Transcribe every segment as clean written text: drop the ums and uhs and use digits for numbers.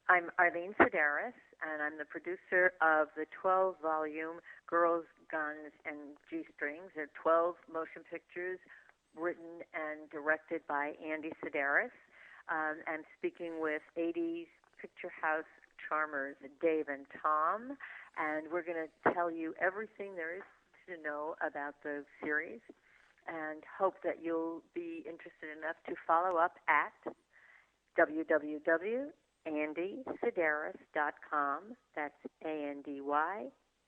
I'm Arlene Sidaris, and I'm the producer of the 12-volume Girls, Guns, and G-Strings. They're 12 motion pictures written and directed by Andy Sidaris. And speaking with 80s Picture House charmers Dave and Thom, and we're going to tell you everything there is to know about the series and hope that you'll be interested enough to follow up at www.andysidaris.com. That's ANDY,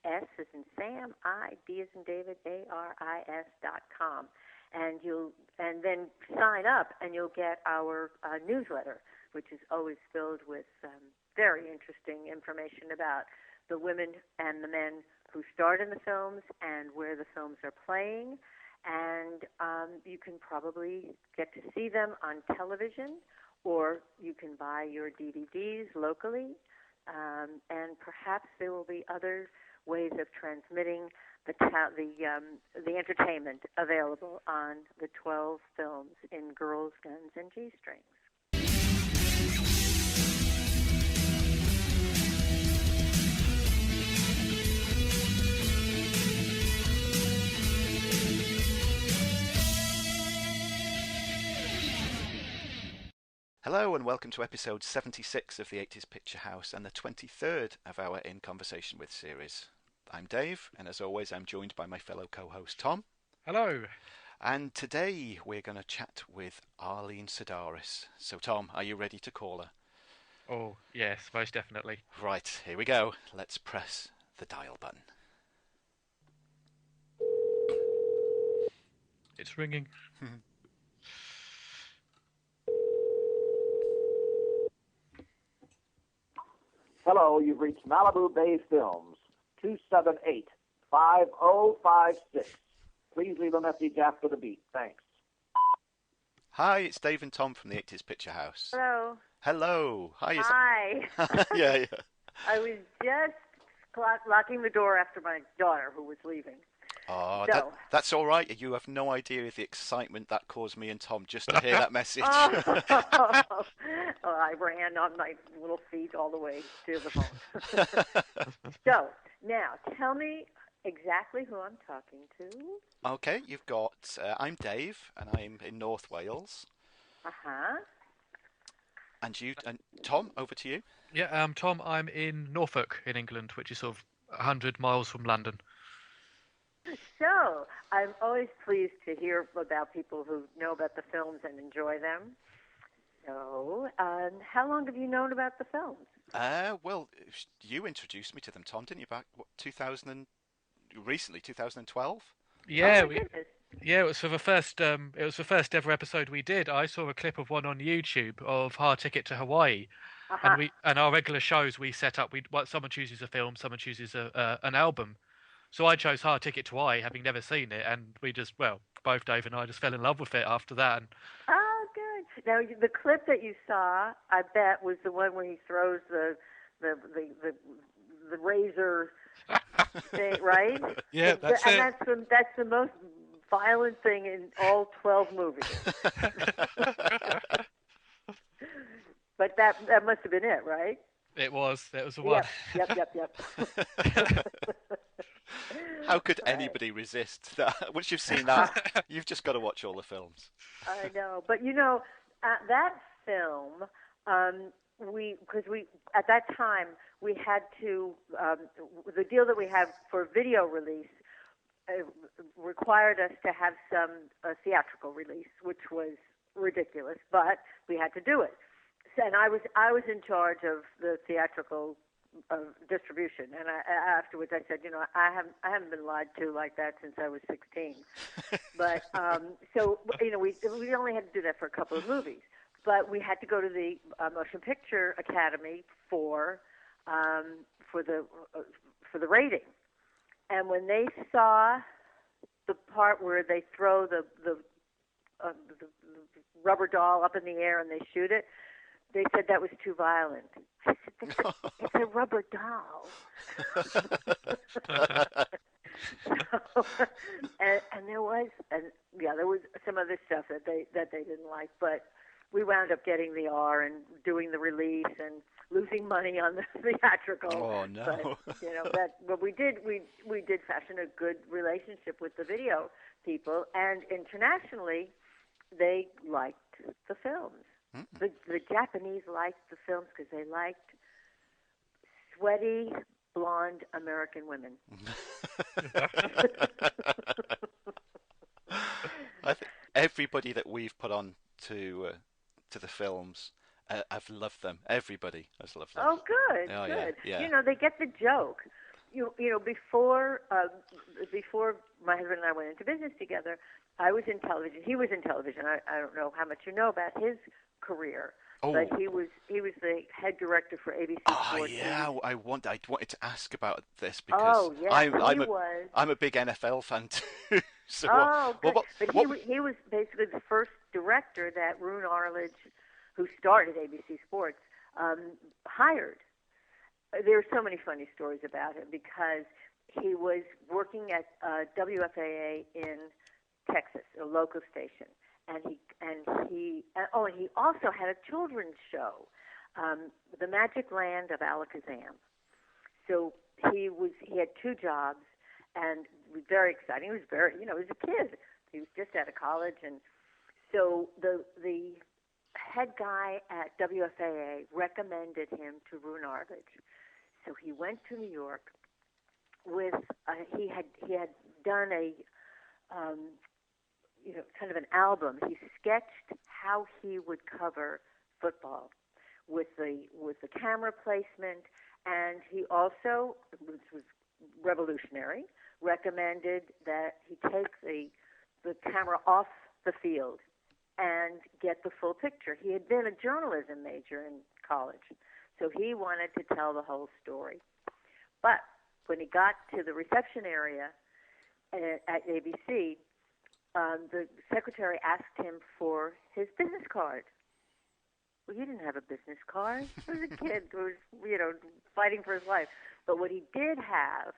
S as in Sam, I, D as in David, ARIS.com. And then sign up and you'll get our newsletter, which is always filled with very interesting information about the women and the men who starred in the films and where the films are playing. And you can probably get to see them on television, or you can buy your DVDs locally. And perhaps there will be other ways of transmitting the entertainment available on the 12 films in Girls, Guns, and G-Strings. Hello and welcome to episode 76 of the 80s Picture House and the 23rd of our In Conversation With series. I'm Dave, and as always I'm joined by my fellow co-host Thom. Hello. And today we're going to chat with Arlene Sidaris. So Thom, are you ready to call her? Oh, yes, most definitely. Right, here we go. Let's press the dial button. It's ringing. Hello, you've reached Malibu Bay Films, 278-5056. Please leave a message after the beep. Thanks. Hi, it's Dave and Thom from the 80s Picture House. Hello. Hello. Hi. Hi. Yeah. I was just locking the door after my daughter, who was leaving. Oh, so. That's all right. You have no idea of the excitement that caused me and Thom just to hear that message. I ran on my little feet all the way to the phone. So, now, tell me exactly who I'm talking to. Okay, you've got, I'm Dave, and I'm in North Wales. Uh-huh. And Thom, over to you. Yeah, Thom, I'm in Norfolk in England, which is sort of 100 miles from London. So, I'm always pleased to hear about people who know about the films and enjoy them. So, how long have you known about the films? Well, you introduced me to them, Thom, didn't you? Back, 2012? Yeah, oh it was for the first. It was the first ever episode we did. I saw a clip of one on YouTube of Hard Ticket to Hawaii, and our regular shows we set up. Someone chooses a film, someone chooses an album. So I chose Hard Ticket to Hawaii, having never seen it, and both Dave and I just fell in love with it after that. And... Oh, good. Now, the clip that you saw, I bet, was the one where he throws the razor thing, right? Yeah, that's it. And that's the most violent thing in all 12 movies. But that must have been it, right? It was the one. Yep. How could anybody resist that? Once you've seen that, you've just got to watch all the films. I know, but that film, because at that time we had to the deal that we had for video release required us to have some theatrical release, which was ridiculous, but we had to do it. And I was in charge of the theatrical distribution, and afterwards I said, I haven't been lied to like that since I was 16. But so we only had to do that for a couple of movies, but we had to go to the Motion Picture Academy for the rating. And when they saw the part where they throw the rubber doll up in the air and they shoot it, they said that was too violent. I said, it's a rubber doll. And there was some other stuff that they didn't like, but we wound up getting the R and doing the release and losing money on the theatrical. Oh no! But we did fashion a good relationship with the video people, and internationally, they liked the films. The Japanese liked the films because they liked sweaty, blonde American women. I think everybody that we've put on to the films, I've loved them. Everybody has loved them. Oh, good, oh, good. Yeah. They get the joke. Before my husband and I went into business together, I was in television. He was in television. I don't know how much you know about his career, but he was the head director for ABC Sports. Yeah, I wanted to ask about this because I'm a big NFL fan too. So good. He was basically the first director that Roone Arledge, who started ABC Sports, hired. There are so many funny stories about him because he was working at WFAA in Texas, a local station, and he also had a children's show, The Magic Land of Alakazam. So he had two jobs, and it was very exciting. He was he was a kid. He was just out of college, and so the head guy at WFAA recommended him to Roone Arledge. So he went to New York with he had done a kind of an album. He sketched how he would cover football with the camera placement, and he also, which was revolutionary, recommended that he take the camera off the field and get the full picture. He had been a journalism major in college, so he wanted to tell the whole story. But when he got to the reception area at ABC, the secretary asked him for his business card. Well, he didn't have a business card. He was a kid who was, fighting for his life. But what he did have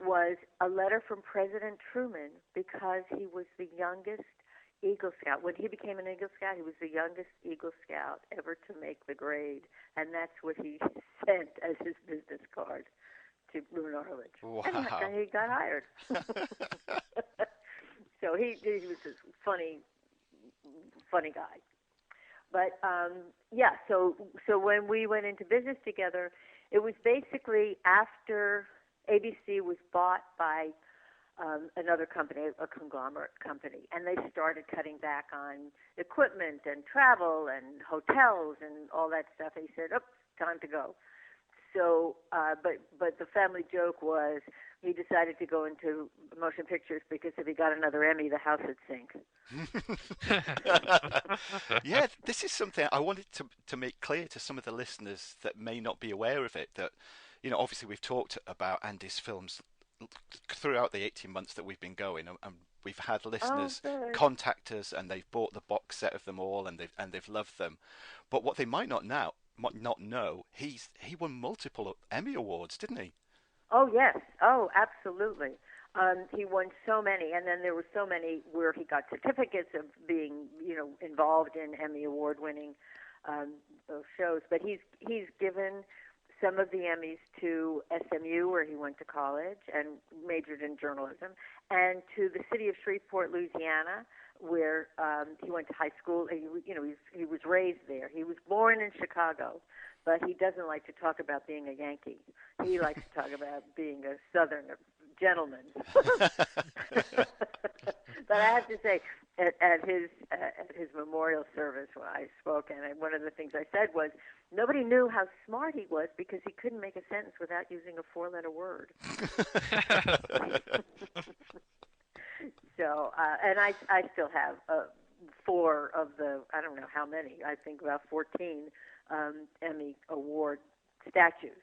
was a letter from President Truman, because he was the youngest Eagle Scout. When he became an Eagle Scout, he was the youngest Eagle Scout ever to make the grade, and that's what he sent as his business card to Roone Arledge. Wow. And he got hired. So he was this funny guy. But so when we went into business together, it was basically after ABC was bought by another company, a conglomerate company, and they started cutting back on equipment and travel and hotels and all that stuff. And he said, "Oh, time to go." So, but the family joke was he decided to go into motion pictures because if he got another Emmy, the house would sink. Yeah, this is something I wanted to make clear to some of the listeners that may not be aware of it. That, obviously we've talked about Andy's films throughout the 18 months that we've been going, and we've had listeners contact us, and they've bought the box set of them all, and they've loved them. But what they might not know, he won multiple Emmy awards, didn't he? Oh yes, oh absolutely. He won so many, and then there were so many where he got certificates of being, involved in Emmy award-winning shows. But he's given some of the Emmys to SMU, where he went to college and majored in journalism, and to the city of Shreveport, Louisiana, where he went to high school. He was raised there. He was born in Chicago, but he doesn't like to talk about being a Yankee. He likes to talk about being a Southern gentleman. But I have to say, at his memorial service when I spoke, and one of the things I said was, nobody knew how smart he was because he couldn't make a sentence without using a four-letter word. So, and I still have 4 of the, I don't know how many, I think about 14 Emmy Award statues.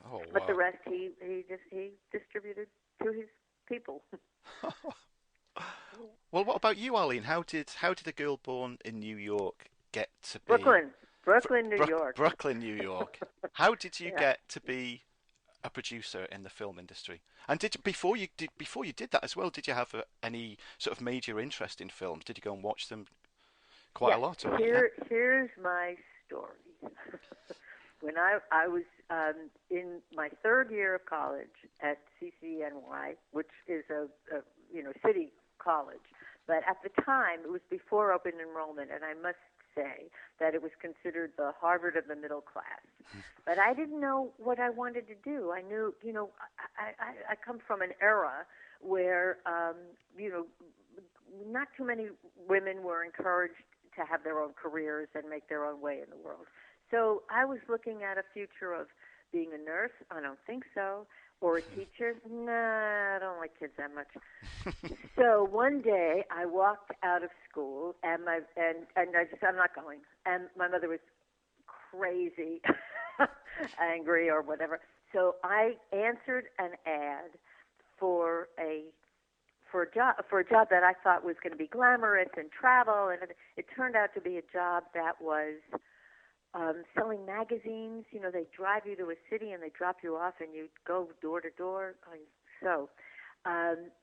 Oh, wow. But the rest he distributed to his people. Well, what about you, Arlene? How did A Girl Born in New York get to be... Brooklyn, New York. Brooklyn, New York. How did you get to be a producer in the film industry? And before you did that as well, did you have any sort of major interest in films? Did you go and watch them quite a lot. Or, Here's my story. When I was in my third year of college at CCNY, which is a city college, but at the time it was before open enrollment, and I must say that it was considered the Harvard of the middle class. But I didn't know what I wanted to do. I knew, I come from an era where, not too many women were encouraged to have their own careers and make their own way in the world. So I was looking at a future of being a nurse. I don't think so. Or a teacher. Nah, I don't like kids that much. So one day I walked out of school and I just, I'm not going. And my mother was crazy, angry or whatever. So I answered an ad for a job that I thought was going to be glamorous and travel, and it turned out to be a job that was selling magazines. They drive you to a city and they drop you off and you go door to door. So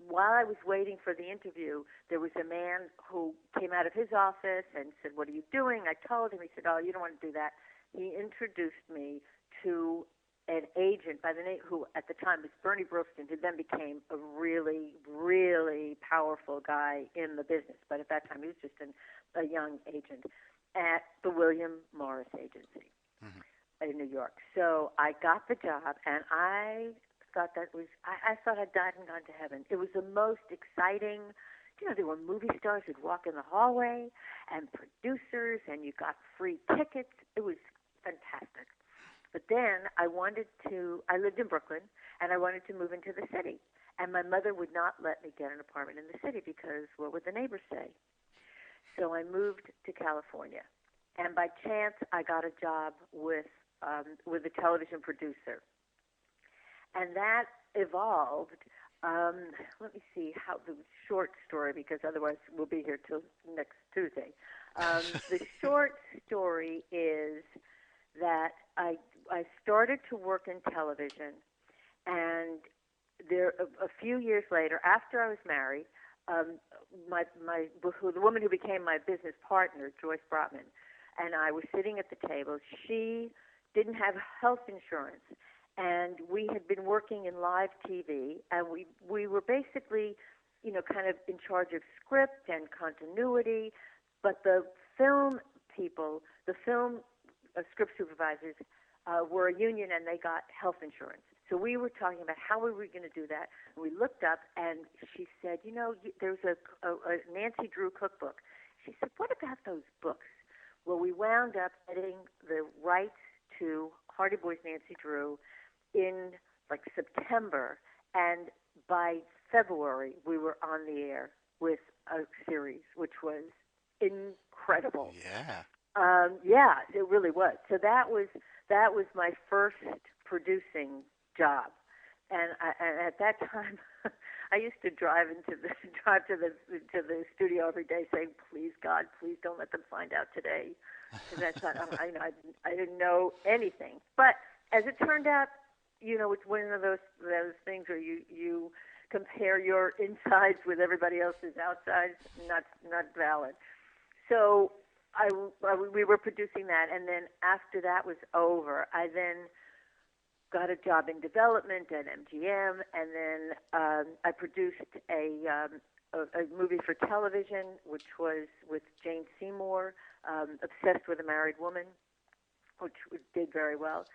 while I was waiting for the interview, there was a man who came out of his office and said, "What are you doing?" I told him. He said, "Oh, you don't want to do that." He introduced me to an agent by the name, who at the time was Bernie Brookston, who then became a really, really powerful guy in the business. But at that time, he was just a young agent at the William Morris Agency in New York. So I got the job, and I thought I thought I'd died and gone to heaven. It was the most exciting. There were movie stars who'd walk in the hallway, and producers, and you got free tickets. It was fantastic. But then I lived in Brooklyn, and I wanted to move into the city. And my mother would not let me get an apartment in the city because what would the neighbors say? So I moved to California. And by chance, I got a job with a television producer. And that evolved. Let me see how the short story, because otherwise we'll be here till next Tuesday. The short story is that I started to work in television, and a few years later, after I was married, the woman who became my business partner, Joyce Brotman, and I were sitting at the table. She didn't have health insurance, and we had been working in live TV, and we were basically, kind of in charge of script and continuity, but the film people, the film script supervisors, were a union, and they got health insurance. So we were talking about how we were going to do that. And we looked up, and she said, there's a Nancy Drew cookbook. She said, what about those books? Well, we wound up getting the rights to Hardy Boys Nancy Drew in like September, and by February we were on the air with a series, which was incredible. Yeah. Yeah, it really was. So that was my first producing job, and at that time, I used to drive to the studio every day, saying, "Please God, please don't let them find out today," because I thought I didn't know anything. But as it turned out, it's one of those things where you compare your insides with everybody else's outsides. Not valid. So we were producing that, and then after that was over, I then got a job in development at MGM, and then I produced a movie for television, which was with Jane Seymour, Obsessed with a Married Woman, which did very well.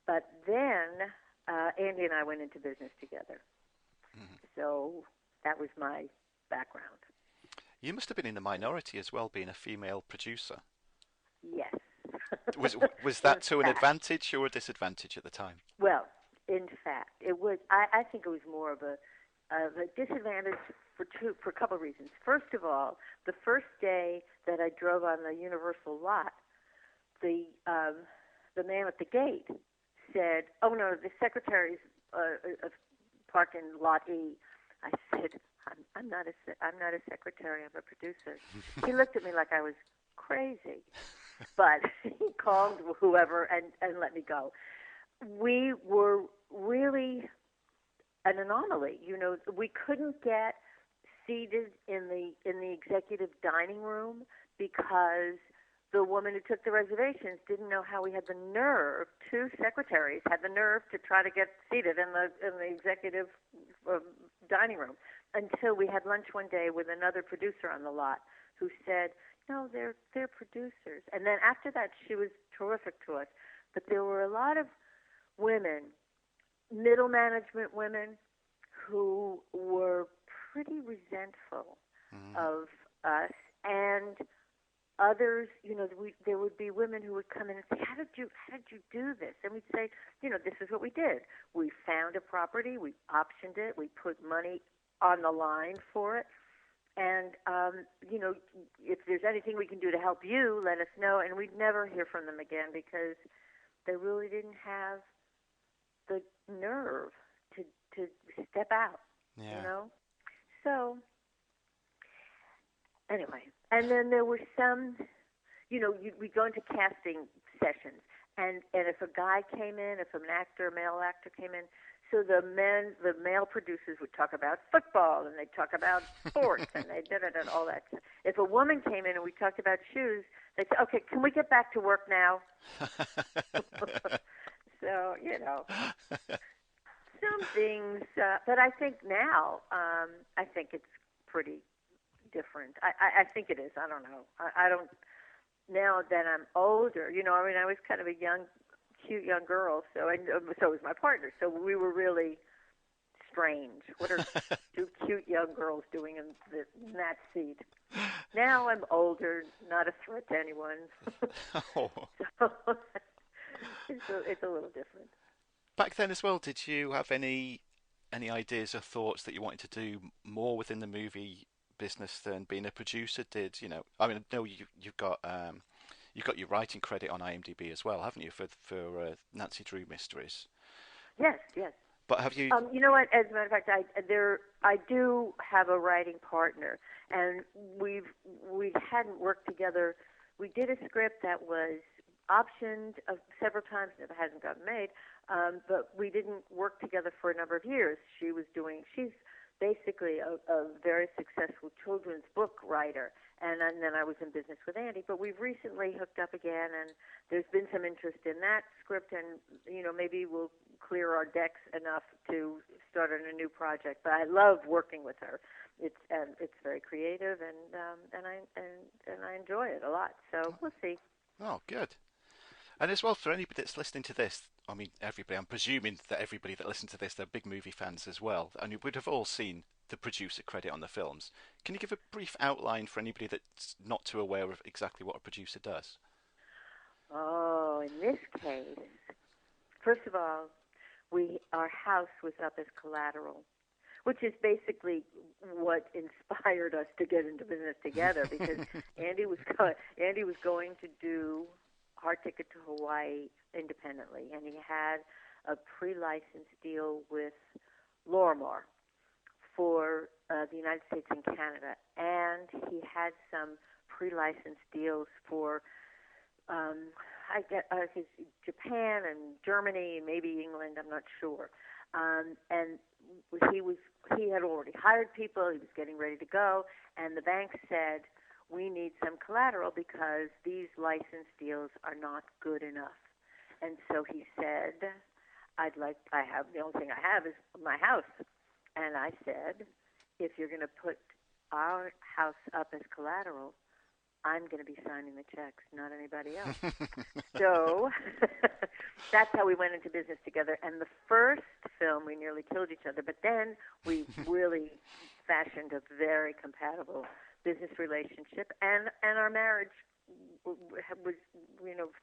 But then Andy and I went into business together. Mm-hmm. So that was my background. You must have been in the minority as well, being a female producer. Yes. Was that to an advantage or a disadvantage at the time? Well, in fact, it was. I think it was more of a disadvantage for a couple of reasons. First of all, the first day that I drove on the Universal lot, the man at the gate said, "Oh no, the secretary's parked in lot E." I said, I'm not a secretary. I'm a producer." He looked at me like I was crazy, but he called whoever and let me go. We were really an anomaly. We couldn't get seated in the executive dining room because the woman who took the reservations didn't know how we had the nerve. Two secretaries had the nerve to try to get seated in the executive dining room, until we had lunch one day with another producer on the lot who said, "No, they're producers." And then after that, she was terrific to us. But there were a lot of women, middle management women, who were pretty resentful of us, and others, there would be women who would come in and say, how did you do this? And we'd say, this is what we did. We found a property, we optioned it, we put money on the line for it, and if there's anything we can do to help you, let us know. And we'd never hear from them again because they really didn't have the nerve to step out. So anyway, and then there were some, we go into casting sessions, and if a guy came in, if an male actor came in, so the male producers would talk about football, and they'd talk about sports, and they did all that. If a woman came in and we talked about shoes, they'd say, "Okay, can we get back to work now?" So, some things, but I think now, I think it's pretty different. I think it is. I don't know. I don't, now that I'm older, I was kind of a cute young girl, so was my partner. So we were really strange. What are two cute young girls doing in that seat? Now I'm older, not a threat to anyone. Oh. So it's a little different. Back then as well, did you have any ideas or thoughts that you wanted to do more within the movie business than being a producer did? I know you've got your writing credit on IMDb as well, haven't you, for Nancy Drew Mysteries? Yes. But have you? You know what? As a matter of fact, I do have a writing partner, and we hadn't worked together. We did a script that was optioned several times, and it hasn't gotten made. But we didn't work together for a number of years. She's basically a very successful children's book writer, and then I was in business with Andy. But we've recently hooked up again, and there's been some interest in that script, and maybe we'll clear our decks enough to start on a new project. But I love working with her. It's very creative, and I enjoy it a lot. So we'll see. Oh, good. And as well, for anybody that's listening to this, everybody, I'm presuming that everybody that listens to this, they're big movie fans as well, and you would have all seen the producer credit on the films. Can you give a brief outline for anybody that's not too aware of exactly what a producer does? Oh, in this case, first of all, our house was up as collateral, which is basically what inspired us to get into business together, because Andy was going to do Hard Ticket to Hawaii independently, and he had a pre-license deal with Lorimar for the United States and Canada, and he had some pre-license deals for Japan and Germany, maybe England, I'm not sure. And he had already hired people, he was getting ready to go, and the bank said, "We need some collateral because these license deals are not good enough." And so he said, the only thing I have is my house. And I said, "If you're going to put our house up as collateral, I'm going to be signing the checks, not anybody else." So that's how we went into business together. And the first film, we nearly killed each other, but then we really fashioned a very compatible business relationship, and our marriage was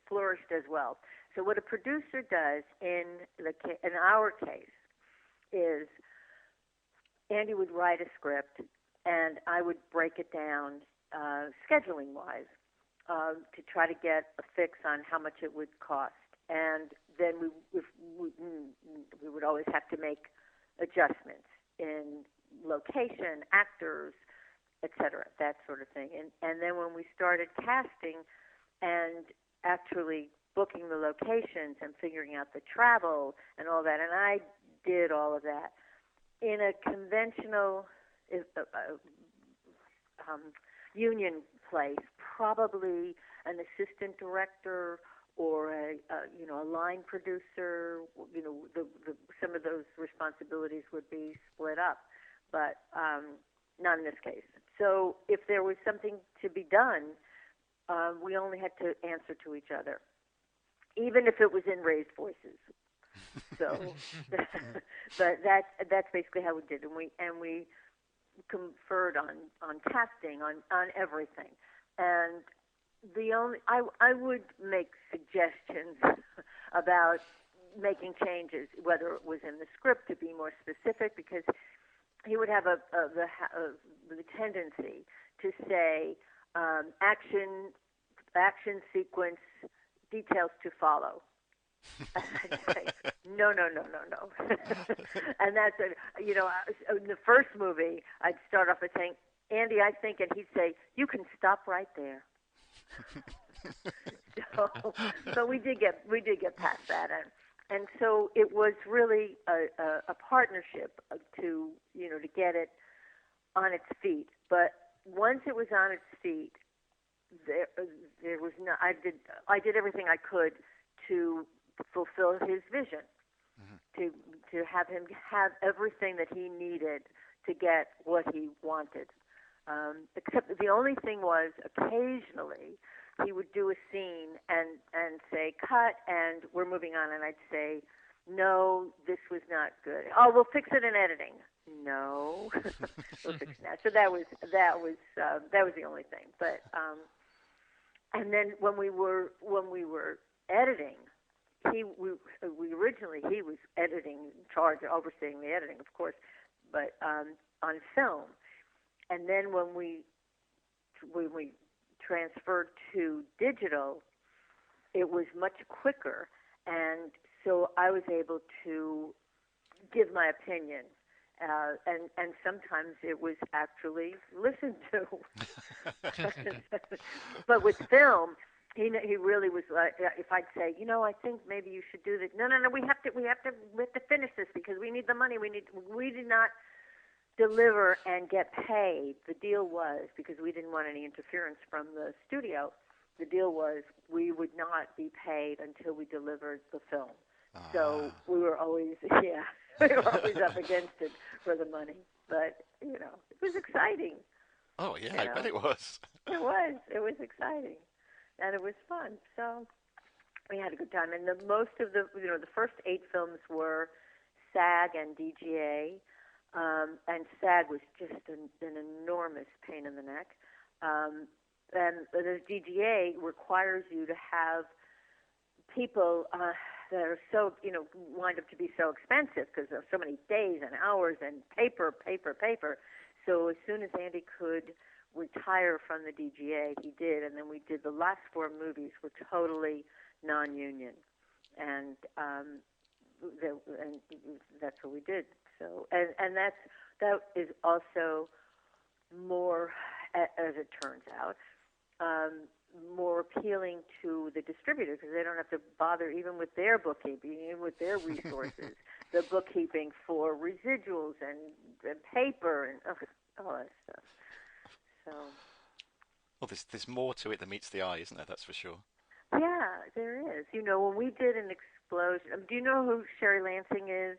flourished as well. So what a producer does in our case is Andy would write a script, and I would break it down scheduling wise to try to get a fix on how much it would cost, and then we would always have to make adjustments in location, actors, etc., that sort of thing. And then when we started casting and actually booking the locations and figuring out the travel and all that, and I did all of that in a conventional, union place, probably an assistant director or a line producer. Some of those responsibilities would be split up, but not in this case. So if there was something to be done, we only had to answer to each other, even if it was in raised voices. So, but that's basically how we did, and we conferred on casting, on everything, and I would make suggestions about making changes, whether it was in the script to be more specific, because he would have the tendency to say action sequence, details to follow. I'd say, no. And that's in the first movie, I'd start off by saying, Andy, I think, and he'd say, you can stop right there. So we did get past that, and so it was really a partnership to get it on its feet. But once it was on its feet, there was no. I did everything I could to fulfill his vision, to have him have everything that he needed to get what he wanted. Except the only thing was, occasionally he would do a scene and say cut and we're moving on, and I'd say, no, this was not good. Oh, we'll fix it in editing. No, we'll fix it now. So that was the only thing. But and then when we were editing, he was editing, in charge, overseeing the editing, of course, but on film. And then when we transferred to digital, it was much quicker, and so I was able to give my opinion, and sometimes it was actually listened to. But with film, he really was like, if I'd say, I think maybe you should do this. No, we have to finish this because we need the money. We did not deliver and get paid. The deal was, because we didn't want any interference from the studio, the deal was we would not be paid until we delivered the film. So we were always, we were always up against it for the money. But, it was exciting. Oh, yeah, I bet it was. It was exciting. And it was fun. So we had a good time. And most of the first 8 films were SAG and DGA. And SAG was just an enormous pain in the neck. And the DGA requires you to have people that are so, wind up to be so expensive because of so many days and hours and paper. So as soon as Andy could retire from the DGA, he did. And then we did the last 4 movies were totally non-union. And that's what we did. So, and that is also more, as it turns out, more appealing to the distributor because they don't have to bother even with their bookkeeping, even with their resources, the bookkeeping for residuals and paper and all that stuff. So, well, there's more to it than meets the eye, isn't there? That's for sure. Yeah, there is. When we did an explosion, do you know who Sherry Lansing is?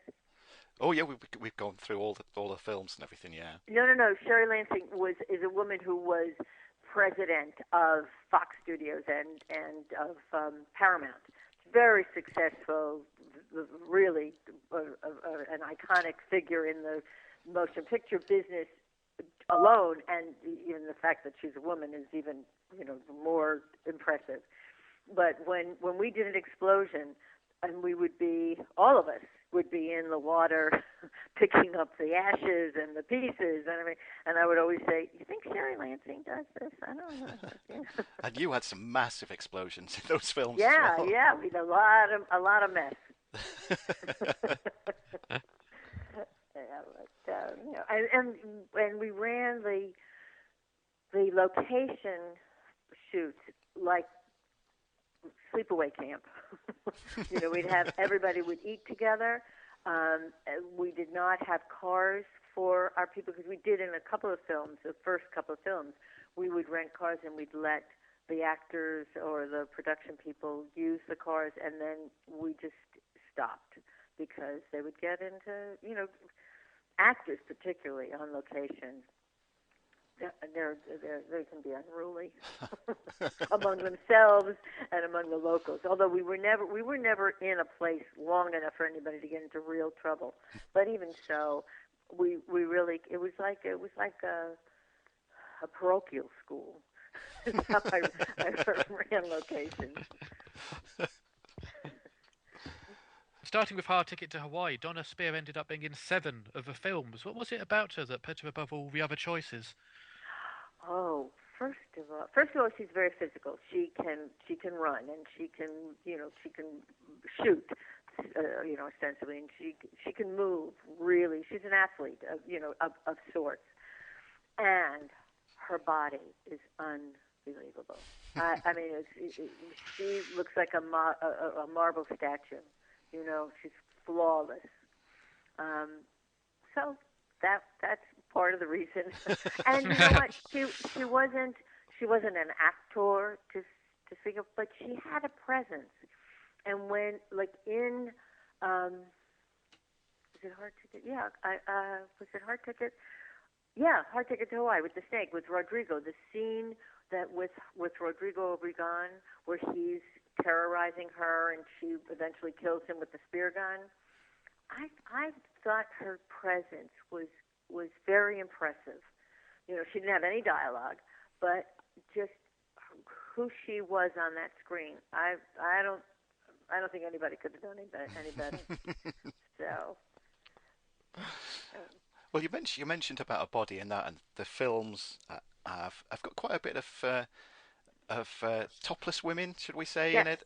Oh yeah, we've gone through all the films and everything. Yeah. No. Sherry Lansing is a woman who was president of Fox Studios and of Paramount. Very successful, really an iconic figure in the motion picture business alone, and even the fact that she's a woman is even more impressive. But when we did an explosion, and all of us would be in the water picking up the ashes and the pieces, and I would always say, "You think Sherry Lansing does this?" I don't know. Yeah. And you had some massive explosions in those films. Yeah, as well. yeah, we had a lot of mess. And we ran the location shoots like sleepaway camp. We'd have everybody would eat together. We did not have cars for our people because we did in a couple of films, the first couple of films, we would rent cars and we'd let the actors or the production people use the cars, and then we just stopped because they would get into, actors particularly on location. They can be unruly among themselves and among the locals. Although we were never in a place long enough for anybody to get into real trouble. But even so, we really it was like a parochial school. That's how I ran locations. Starting with Hard Ticket to Hawaii, Donna Spear ended up being in 7 of the films. What was it about her that put her above all the other choices? Oh, first of all, she's very physical. She can run and she can shoot, ostensibly, and she can move. Really, she's an athlete, of sorts, and her body is unbelievable. I mean, she looks like a marble statue. She's flawless. So that's part of the reason. And you know what? She wasn't an actor to figure, but she had a presence. And when was it Hard Ticket? Yeah, was it Hard Ticket? Yeah, Hard Ticket to Hawaii with the snake, with Rodrigo. The scene that with Rodrigo Obregon, where he's terrorizing her and she eventually kills him with the spear gun. I thought her presence was very impressive. She didn't have any dialogue, but just who she was on that screen. I don't think anybody could have done any better. So. Well, you mentioned about a body in that, and the films have got quite a bit of topless women, should we say, yes. in it.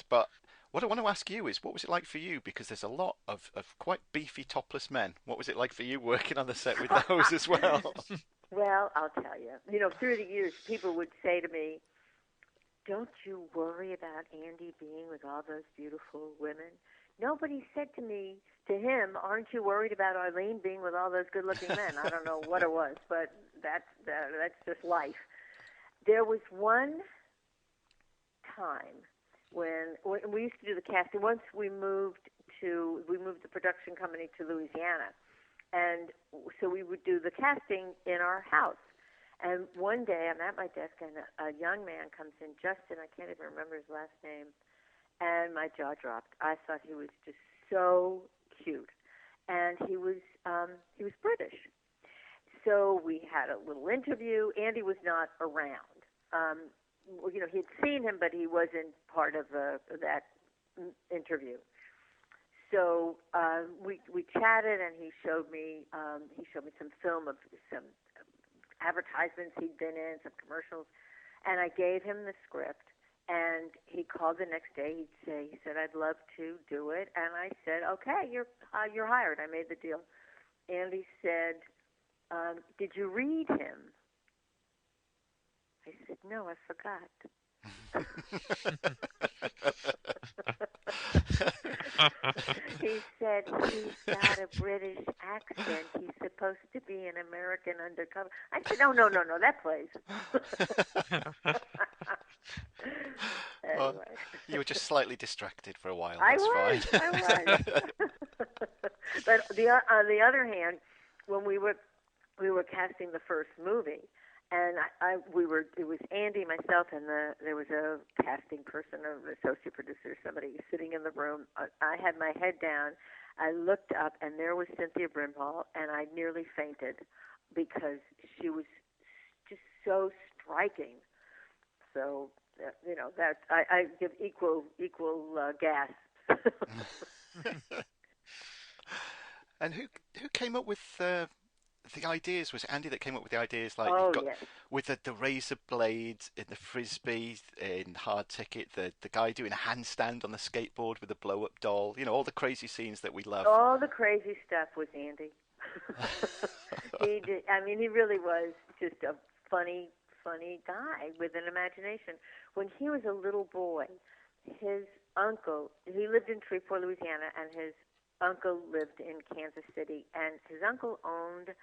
But what I want to ask you is, what was it like for you? Because there's a lot of quite beefy topless men. What was it like for you working on the set with those as well? Well, I'll tell you. Through the years, people would say to me, "Don't you worry about Andy being with all those beautiful women?" Nobody said to him, "Aren't you worried about Arlene being with all those good-looking men?" I don't know what it was, but that's just life. There was one time when we used to do the casting. Once we moved the production company to Louisiana, and so we would do the casting in our house. And one day I'm at my desk and a young man comes in, Justin, I can't even remember his last name, and my jaw dropped. I thought he was just so cute, and he was British. So we had a little interview. Andy was not around. He'd seen him, but he wasn't part of that interview. So we chatted, and he showed me some film of some advertisements he'd been in, some commercials, and I gave him the script. And he called the next day. He said, "I'd love to do it." And I said, "Okay, you're hired." I made the deal. And he said, "Did you read him?" I said, "No, I forgot." He said, "He's got a British accent. He's supposed to be an American undercover." I said, "No, that plays." Anyway. Well, you were just slightly distracted for a while. I That's fine. was. But on the other hand, when we were casting the first movie, and it was Andy, myself, and there was a casting person, an associate producer, somebody sitting in the room. I had my head down. I looked up, and there was Cynthia Brimhall, and I nearly fainted because she was just so striking. So, that I give equal gasps. And who came up with the ideas? Was it Andy that came up with the ideas? Like Yes. With the razor blades in the frisbee in Hard Ticket, the guy doing a handstand on the skateboard with the blow up doll. All the crazy scenes that we love. All the crazy stuff was Andy. He did. I mean, he really was just a funny guy with an imagination. When he was a little boy, his uncle, he lived in Shreveport, Louisiana, and his uncle lived in Kansas City, and his uncle owned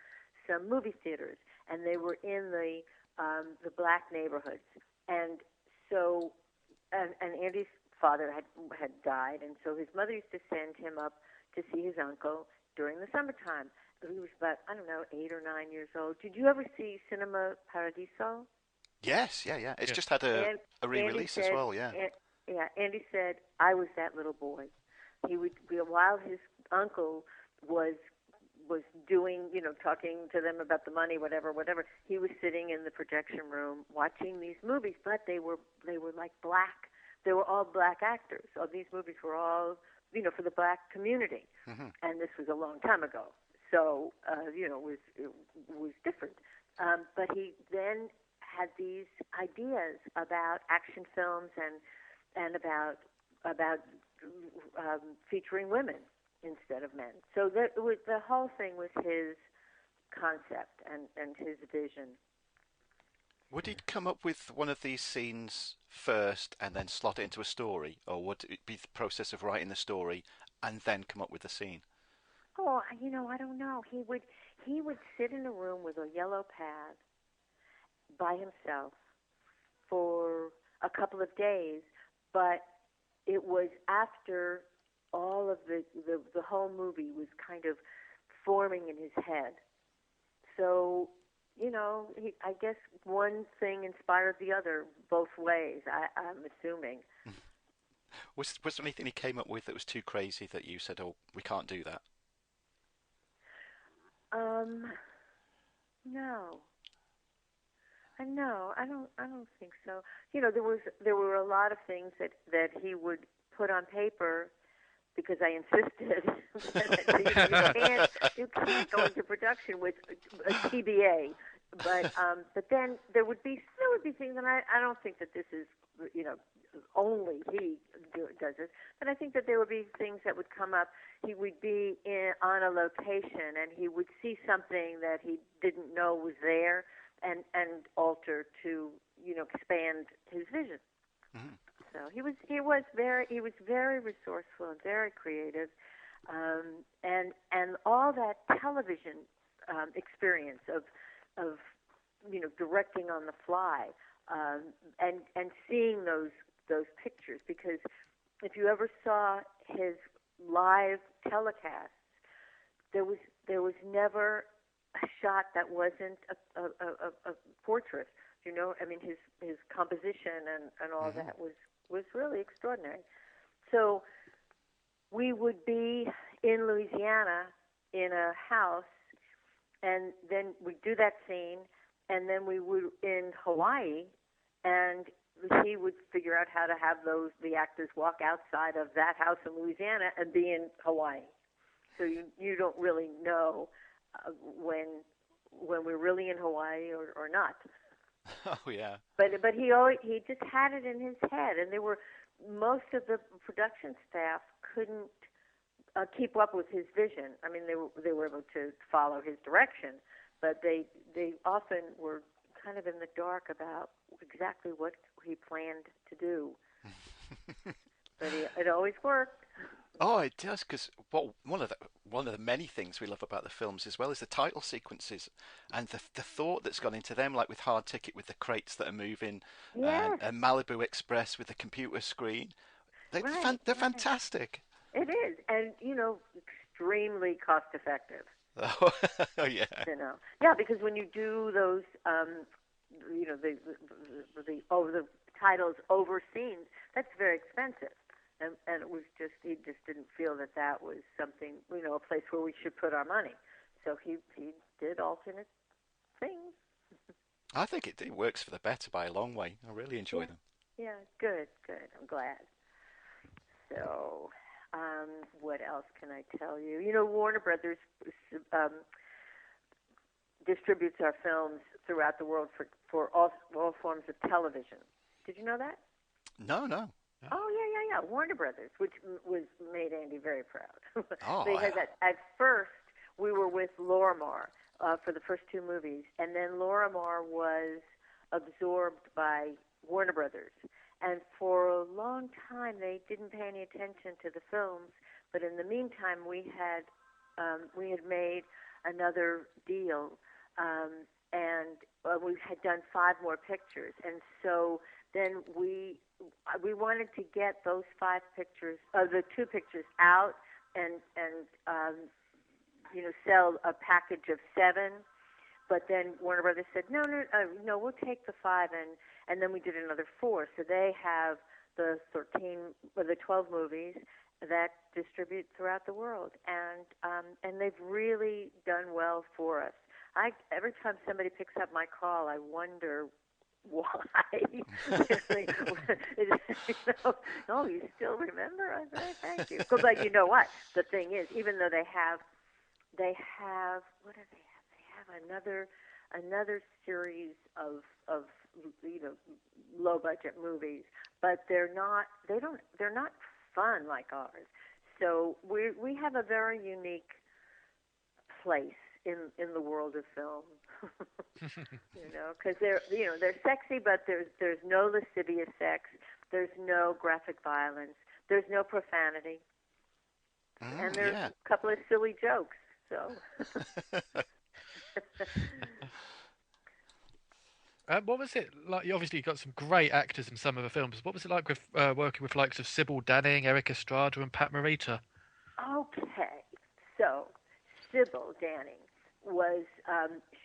some movie theaters, and they were in the the black neighborhoods. And so, and Andy's father had died, and so his mother used to send him up to see his uncle during the summertime. He was about, I don't know, 8 or 9 years old. Did you ever see Cinema Paradiso? Yes, yeah. It's just had a re-release as well, yeah. Andy said, I was that little boy. He would, while his uncle was doing, talking to them about the money, whatever, he was sitting in the projection room watching these movies, but they were like black. They were all black actors. So these movies were all, for the black community. Mm-hmm. And this was a long time ago. So, it was different. But he then had these ideas about action films and about featuring women instead of men. So the whole thing was his concept and his vision. Would he come up with one of these scenes first and then slot it into a story, or would it be the process of writing the story and then come up with the scene? Oh, I don't know. He would sit in a room with a yellow pad by himself for a couple of days, but it was after all of the whole movie was kind of forming in his head. So, I guess one thing inspired the other both ways, I'm assuming. Was there anything he came up with that was too crazy that you said, oh, we can't do that? No, I don't think so. There were a lot of things that he would put on paper because I insisted that you can't go into production with a TBA. But then there would be things, and I don't think that this is only he does this, but I think that there would be things that would come up. He would be on a location, and he would see something that he didn't know was there, and alter to expand his vision. Mm-hmm. So he was very resourceful and very creative, and all that television experience of directing on the fly, and seeing those pictures, because if you ever saw his live telecasts, there was never a shot that wasn't a portrait. I mean, his composition and all that was really extraordinary. So we would be in Louisiana in a house, and then we'd do that scene, and then we would in Hawaii, and he would figure out how to have the actors walk outside of that house in Louisiana and be in Hawaii. So you don't really know when we're really in Hawaii or not. Oh yeah. But he just had it in his head, and most of the production staff couldn't keep up with his vision. I mean, they were able to follow his direction, but they often were kind of in the dark about exactly what he planned to do. But it always worked. Oh, it does, because one of the many things we love about the films as well is the title sequences and the thought that's gone into them, like with Hard Ticket with the crates that are moving, yes. and Malibu Express with the computer screen. They're fantastic. It is, and extremely cost effective. Oh yeah. Yeah, because when you do those, the over the titles over scenes, that's very expensive. And it was he just didn't feel that was something, a place where we should put our money. So he did alternate things. I think it works for the better by a long way. I really enjoy them. Yeah, good. I'm glad. So, what else can I tell you? Warner Brothers distributes our films throughout the world for all forms of television. Did you know that? No. Oh, yeah. Warner Brothers, which made Andy very proud. Oh, because at first we were with Lorimar for the first two movies, and then Lorimar was absorbed by Warner Brothers. And for a long time they didn't pay any attention to the films, but in the meantime we had made another deal, and we had done 5 more pictures, and so then we wanted to get those 5 pictures, the 2 pictures out, and sell a package of 7. But then Warner Brothers said, no, we'll take the 5, and then we did another 4. So they have the 12 movies that distribute throughout the world, and they've really done well for us. Every time somebody picks up my call, I wonder why. Oh, you still remember? I say, thank you. But you know what? The thing is, even though they have what do they have? They have another series of low budget movies, but they're not fun like ours. So we have a very unique place in the world of film. Because they're sexy, but there's no lascivious sex, there's no graphic violence, there's no profanity, and there's a couple of silly jokes. So. What was it like? You obviously got some great actors in some of the films. What was it like with working with likes of Sybil Danning, Erik Estrada, and Pat Morita? Okay, so Sybil Danning was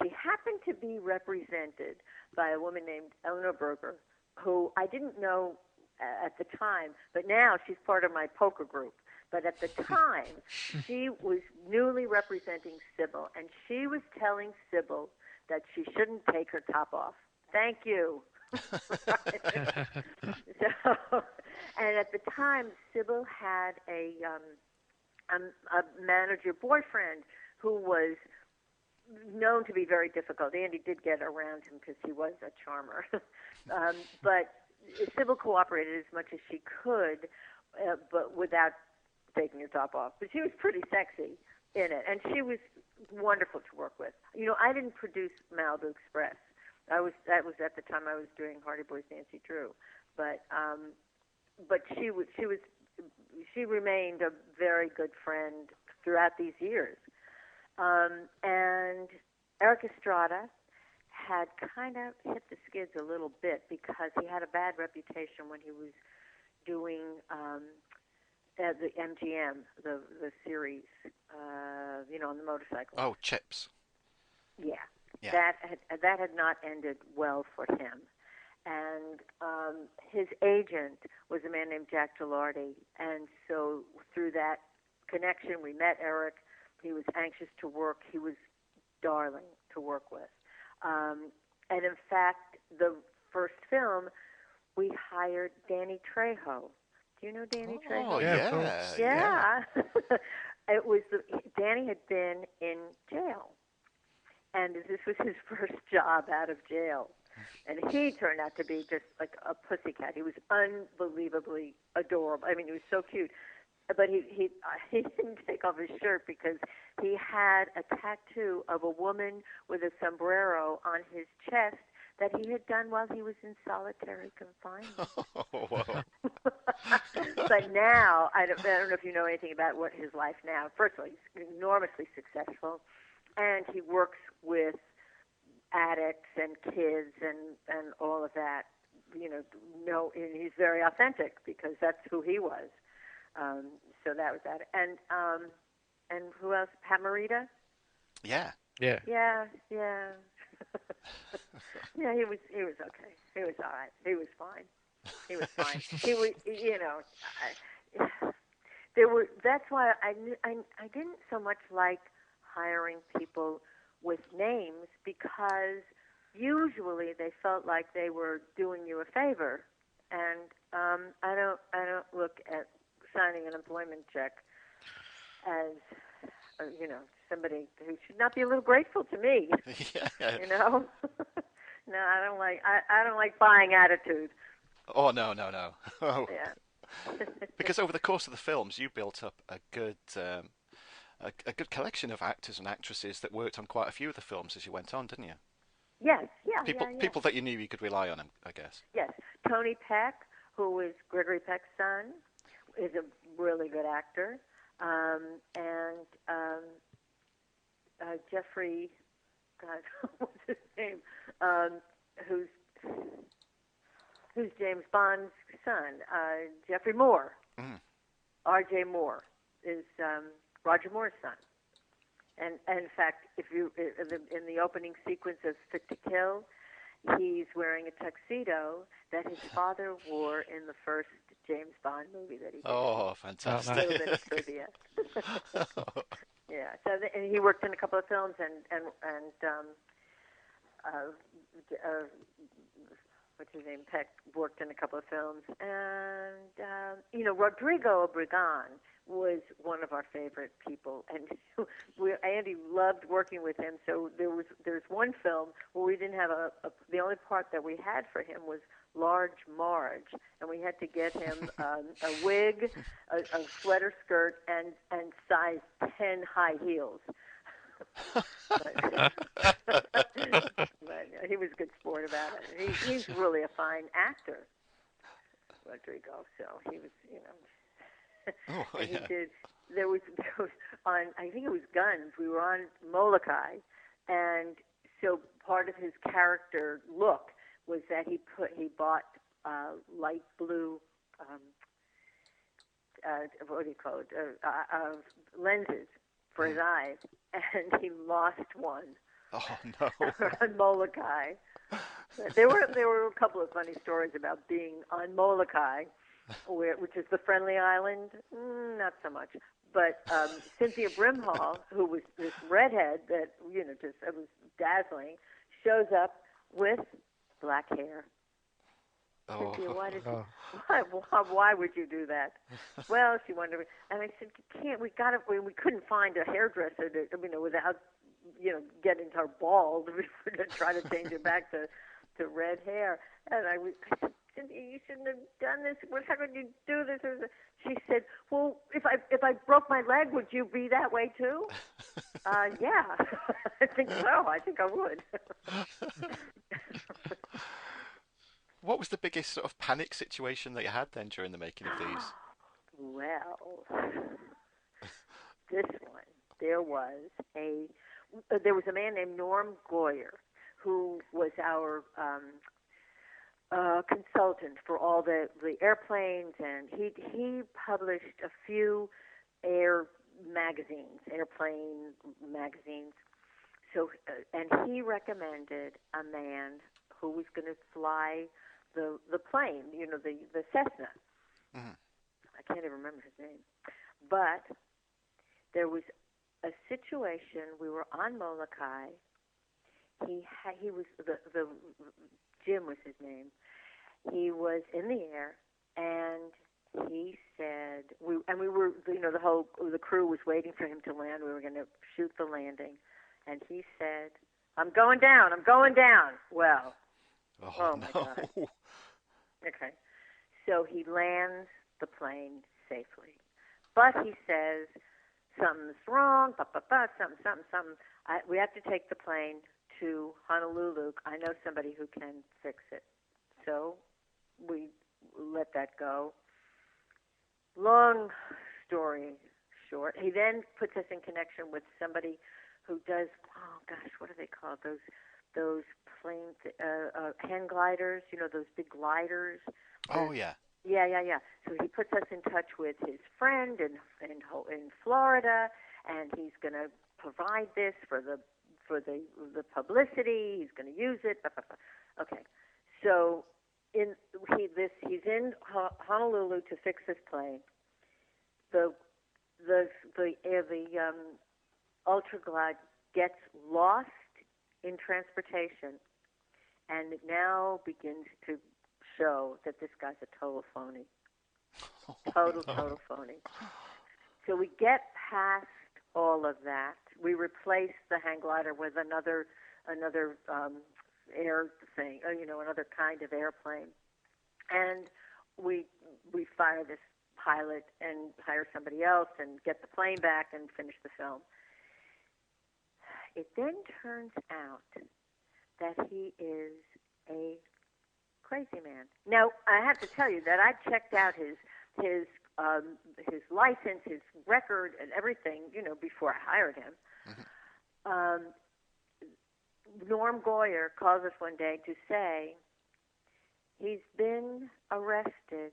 she happened to be represented by a woman named Eleanor Berger, who I didn't know at the time, but now she's part of my poker group. But at the time, she was newly representing Sybil, and she was telling Sybil that she shouldn't take her top off. Thank you. And at the time, Sybil had a manager boyfriend who was known to be very difficult. Andy did get around him because he was a charmer. But Sybil cooperated as much as she could, but without taking her top off. But she was pretty sexy in it, and she was wonderful to work with. I didn't produce Malibu Express. That was at the time I was doing Hardy Boys Nancy Drew, but she remained a very good friend throughout these years. And Erik Estrada had kind of hit the skids a little bit because he had a bad reputation when he was doing the MGM, the series, on the motorcycle. Oh, Chips. Yeah. That had not ended well for him. And his agent was a man named Jack Gilardi. And so through that connection, we met Erik. He was anxious to work. He was darling to work with. And in fact, the first film, we hired Danny Trejo. Do you know Danny Trejo? Oh, yeah. Yeah. It was Danny had been in jail, and this was his first job out of jail, and he turned out to be just like a pussycat. He was unbelievably adorable. I mean, he was so cute, but he didn't take off his shirt because he had a tattoo of a woman with a sombrero on his chest that he had done while he was in solitary confinement. Oh, wow. But now, I don't know if you know anything about what his life now. First of all, he's enormously successful, and he works with addicts and kids and all of that. And he's very authentic because that's who he was. So that was that. And who else? Pat Morita? Yeah. Yeah. Yeah. Yeah, he was okay. He was all right. He was fine. He was fine. He was, that's why I didn't so much like hiring people with names, because usually they felt like they were doing you a favor, and I don't look at signing an employment check as somebody who should not be a little grateful to me. Yeah. No, I don't like buying attitude. Oh, no. Oh. Yeah. Because over the course of the films, you built up a good good collection of actors and actresses that worked on quite a few of the films as you went on, didn't you? Yes, yeah. People that you knew you could rely on, I guess. Yes. Tony Peck, who is Gregory Peck's son, is a really good actor. And Jeffrey God, what's his name? Who's James Bond's son? Jeffrey Moore. Mm. R.J. Moore is Roger Moore's son. And in fact, if you in the opening sequence of Fit to Kill, he's wearing a tuxedo that his father wore in the first James Bond movie that he did. Oh, fantastic! A little bit of trivia. Yeah. So and he worked in a couple of films, and what's his name? Peck worked in a couple of films, and Rodrigo Obregon was one of our favorite people, and Andy loved working with him. So there's one film where we didn't have the only part that we had for him was Large Marge, and we had to get him a wig, a sweater skirt, and size 10 high heels. but he was a good sport about it. He's really a fine actor, Rodrigo. So he was, Oh, and yeah. he did. There was on, I think it was Guns. We were on Molokai, and so part of his character look was that he bought light blue what do you call it, lenses for his eyes, and he lost one. Oh no! On Molokai. There were a couple of funny stories about being on Molokai, which is the friendly island. Not so much. But Cynthia Brimhall, who was this redhead that just it was dazzling, shows up with black hair. Oh. Cynthia, why would you do that? Well, she wanted, and I said, we couldn't find a hairdresser to, without, getting her bald, to try to change it back to red hair. And I said, you shouldn't have done this. How could you do this? She said, well, if I broke my leg, would you be that way too? Yeah, I think so. I think I would. What was the biggest sort of panic situation that you had then during the making of these? Well, this one, there was a man named Norm Goyer who was our consultant for all the airplanes, and he published a few airplane magazines. So, and he recommended a man who was going to fly the plane, the Cessna. Mm-hmm. I can't even remember his name. But there was a situation. We were on Molokai. He was the Jim was his name. He was in the air, and he said we were the crew was waiting for him to land. We were going to shoot the landing, and he said, "I'm going down. I'm going down." Well, oh my God. Okay, so he lands the plane safely, but he says something's wrong. Something. We have to take the plane to Honolulu. I know somebody who can fix it. So we let that go. Long story short, he then puts us in connection with somebody who does, oh gosh, what are they called? Those plane hand gliders, those big gliders. Oh yeah. Yeah. So he puts us in touch with his friend in Florida, and he's going to provide this for the publicity. He's going to use it. Okay. So he's in Honolulu to fix this plane. The Ultraglide gets lost in transportation, and it now begins to show that this guy's a total phony. Total phony. So we get past all of that. We replace the hang glider with another air thing, another kind of airplane, and we fire this pilot and hire somebody else and get the plane back and finish the film. It then turns out that he is a crazy man. Now, I have to tell you that I checked out his license, his record, and everything, before I hired him. Mm-hmm. Norm Goyer calls us one day to say he's been arrested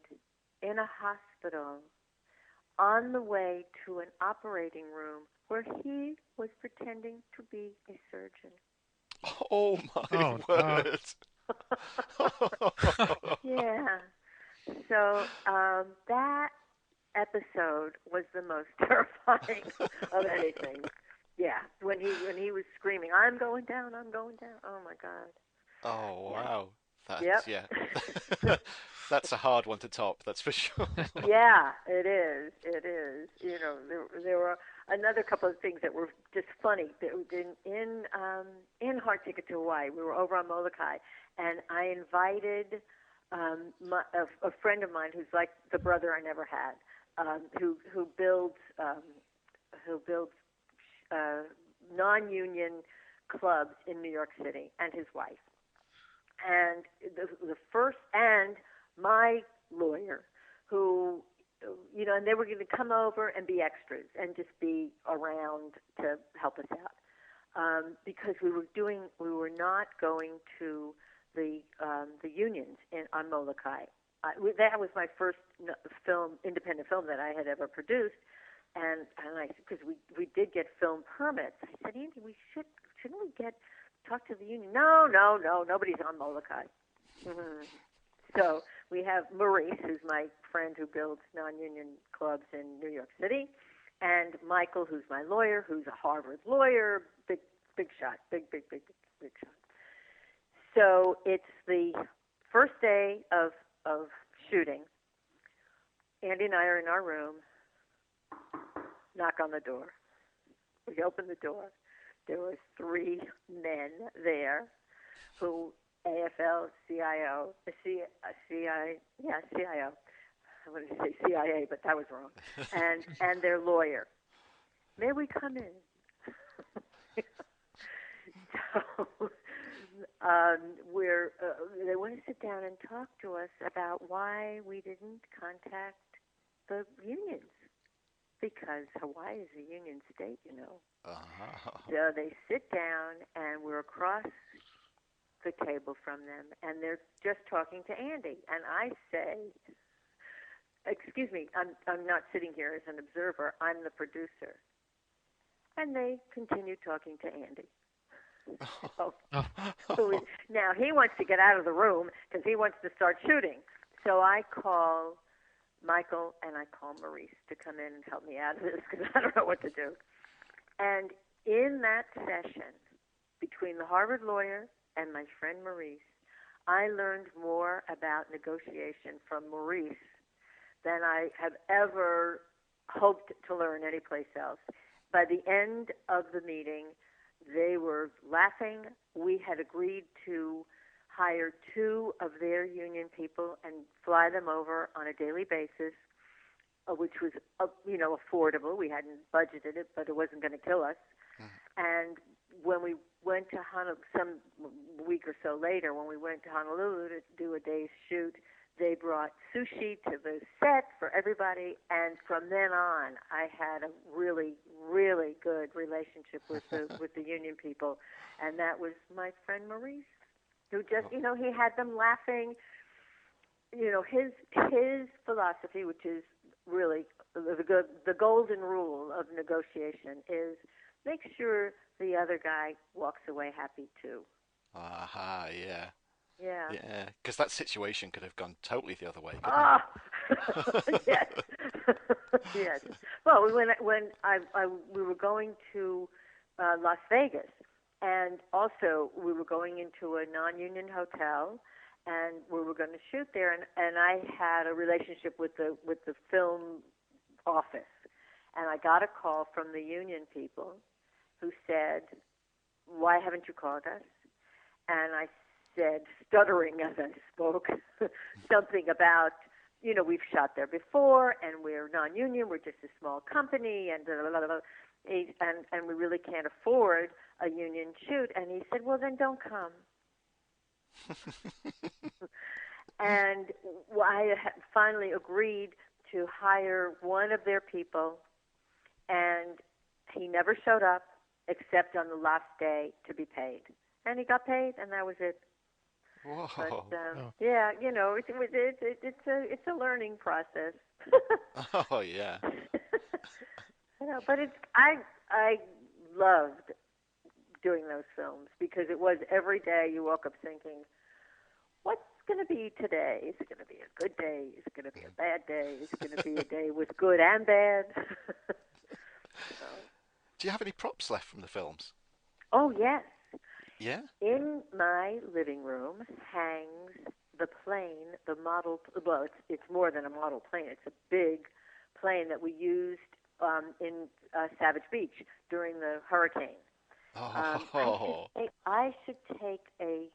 in a hospital on the way to an operating room where he was pretending to be a surgeon. Oh my word! Yeah. So that episode was the most terrifying of anything. Yeah, when he was screaming, "I'm going down! I'm going down!" Oh my God. Oh wow! Yep. Yeah. That's a hard one to top. That's for sure. Yeah, it is. It is. You know, there were another couple of things that were just funny. In Hard Ticket to Hawaii, we were over on Molokai, and I invited a friend of mine who's like the brother I never had, who builds non-union clubs in New York City, and his wife. And the first, and my lawyer, who, you know, and they were going to come over and be extras and just be around to help us out, because we were not going to the unions on Molokai. That was my first independent film that I had ever produced, and I, because we did get film permits. I said, Andy, shouldn't we talk to the union? No, nobody's on Molokai. Mm-hmm. So we have Maurice, who's my friend who builds non-union clubs in New York City, and Michael, who's my lawyer, who's a Harvard lawyer, big shot, big shot. So it's the first day of shooting. Andy and I are in our room. Knock on the door. We open the door. There were 3 men there who CIO. I wanted to say CIA, but that was wrong. And their lawyer. May we come in? So they want to sit down and talk to us about why we didn't contact the unions, because Hawaii is a union state, you know. So they sit down, and we're across the table from them, and they're just talking to Andy. And I say, excuse me, I'm not sitting here as an observer. I'm the producer. And they continue talking to Andy. Now he wants to get out of the room because he wants to start shooting. So I call Michael and I call Maurice to come in and help me out of this because I don't know what to do. And in that session between the Harvard lawyer and my friend Maurice, I learned more about negotiation from Maurice than I have ever hoped to learn anyplace else. By the end of the meeting, they were laughing. We had agreed to hire 2 of their union people and fly them over on a daily basis, which was, affordable. We hadn't budgeted it, but it wasn't going to kill us. And when we went to Honolulu, some week or so later, when we went to Honolulu to do a day's shoot, they brought sushi to the set for everybody. And from then on, I had a really, really good relationship with the union people. And that was my friend Maurice, who just, he had them laughing. His philosophy, which is really the golden rule of negotiation, is make sure the other guy walks away happy too. Yeah. Yeah, because that situation could have gone totally the other way. Yes, yes. Well, when we were going to Las Vegas, and also we were going into a non-union hotel, and we were going to shoot there, and I had a relationship with the film office, and I got a call from the union people who said, "Why haven't you called us?" And I said, stuttering as I spoke, something about, we've shot there before, and we're non-union, we're just a small company, and blah, blah, blah, blah. And we really can't afford a union shoot. And he said, well, then don't come. And I finally agreed to hire one of their people, and he never showed up except on the last day to be paid. and he got paid, and that was it. Whoa. But yeah, it's a learning process. Oh yeah. But I loved doing those films because it was every day you woke up thinking, what's going to be today? Is it going to be a good day? Is it going to be a bad day? Is it going to be a day with good and bad? So. Do you have any props left from the films? Oh, yes. Yeah? In my living room hangs the plane, the model, well, it's more than a model plane. It's a big plane that we used in Savage Beach during the hurricane. Oh. I should take a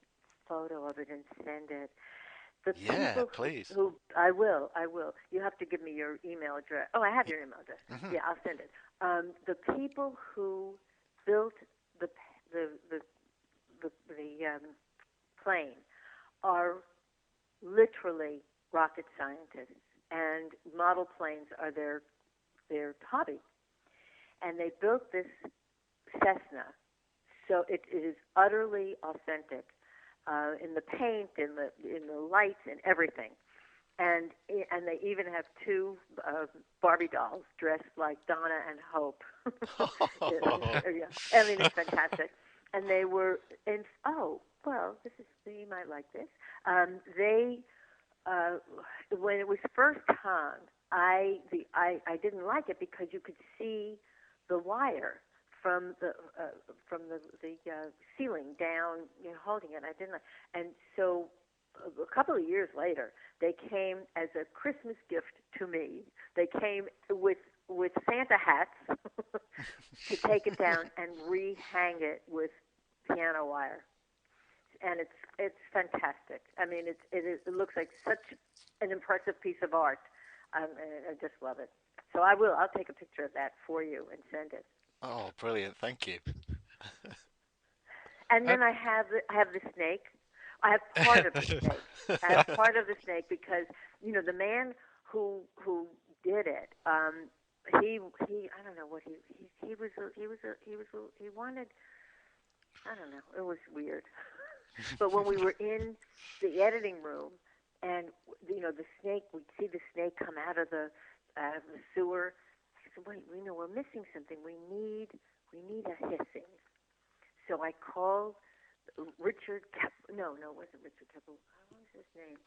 photo of it and send it. The Yeah, people please. who I will. You have to give me your email address. Oh, I have your email address. Mm-hmm. Yeah, I'll send it. The people who built the plane are literally rocket scientists, and model planes are their hobby. And they built this Cessna, so it is utterly authentic in the paint, in the lights, and everything. And they even have two Barbie dolls dressed like Donna and Hope. Yeah. I mean, it's fantastic. And they were in. Oh, well, you might like this. They when it was first hung, I didn't like it because you could see the wire from the ceiling down, holding it. I didn't like, and so a couple of years later, they came as a Christmas gift to me. They came with Santa hats to take it down and rehang it with piano wire, and it's fantastic. I mean, it looks like such an impressive piece of art. I just love it. So I'll take a picture of that for you and send it. Oh, brilliant! Thank you. And then I have the snake. I have part of the snake. I have part of the snake because the man who did it. He I don't know what he wanted. I don't know. It was weird. But when we were in the editing room, and the snake, we'd see the snake come out of the sewer. I said, "Wait, we're missing something. We need a hissing." So I called Richard. No, it wasn't Richard Keppel. What was his name?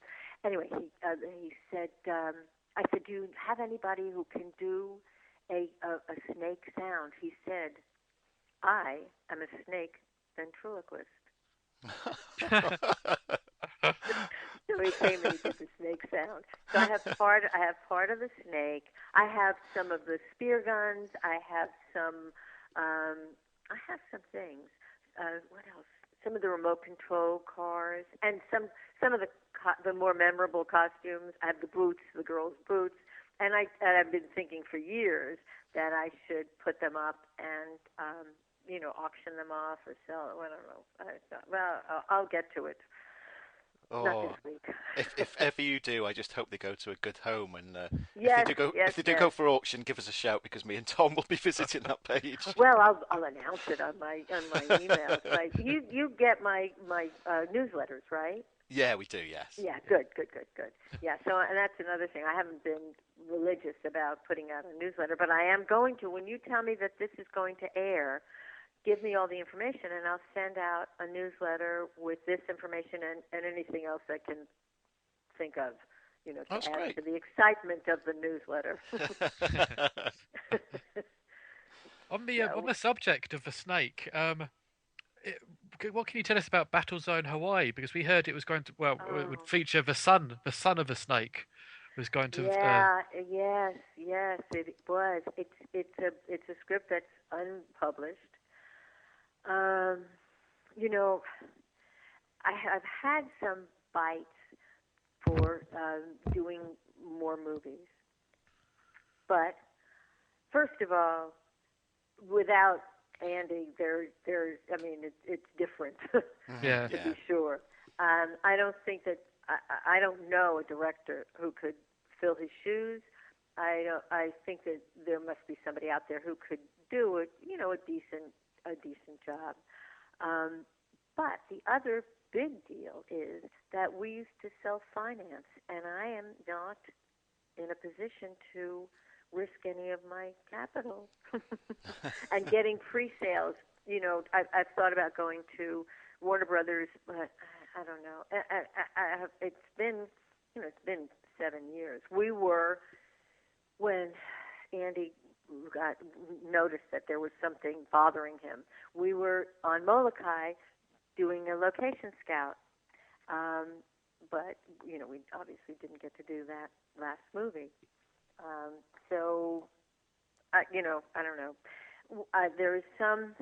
Anyway, he said, I said, "Do you have anybody who can do a snake sound?" He said, "I am a snake ventriloquist." So he came and he did the snake sound. So I have part of the snake. I have some of the spear guns. I have some things. What else? Some of the remote control cars, and some of the more memorable costumes. I have the boots, the girls' boots, and I've been thinking for years that I should put them up and auction them off or sell. I don't know. Well, I'll get to it. Oh, not this week. if ever you do, I just hope they go to a good home. And yes, if they do go for auction, give us a shout because me and Tom will be visiting that page. Well, I'll announce it on my emails. You get my newsletters, right? Yeah, we do. Yes. Yeah, good. Yeah, so and that's another thing. I haven't been religious about putting out a newsletter, but I am going to. When you tell me that this is going to air, give me all the information, and I'll send out a newsletter with this information and anything else I can think of, to That's add great. to the excitement of the newsletter. On the subject of the snake, what can you tell us about Battlezone Hawaii? Because we heard it was going to, it would feature the son of the snake was going to. Yeah, yes, it was. It's a script that's unpublished. I've had some bites for doing more movies, but first of all, without Andy, it's different. Yeah. To be sure. I don't think that I don't know a director who could fill his shoes. I think that there must be somebody out there who could do it. A decent job. But the other big deal is that we used to self-finance, and I am not in a position to risk any of my capital. And getting pre-sales, I've thought about going to Warner Brothers, but I don't know. It's been 7 years. We were, when Andy got noticed that there was something bothering him, we were on Molokai doing a location scout. But, we obviously didn't get to do that last movie. So, I don't know. There is some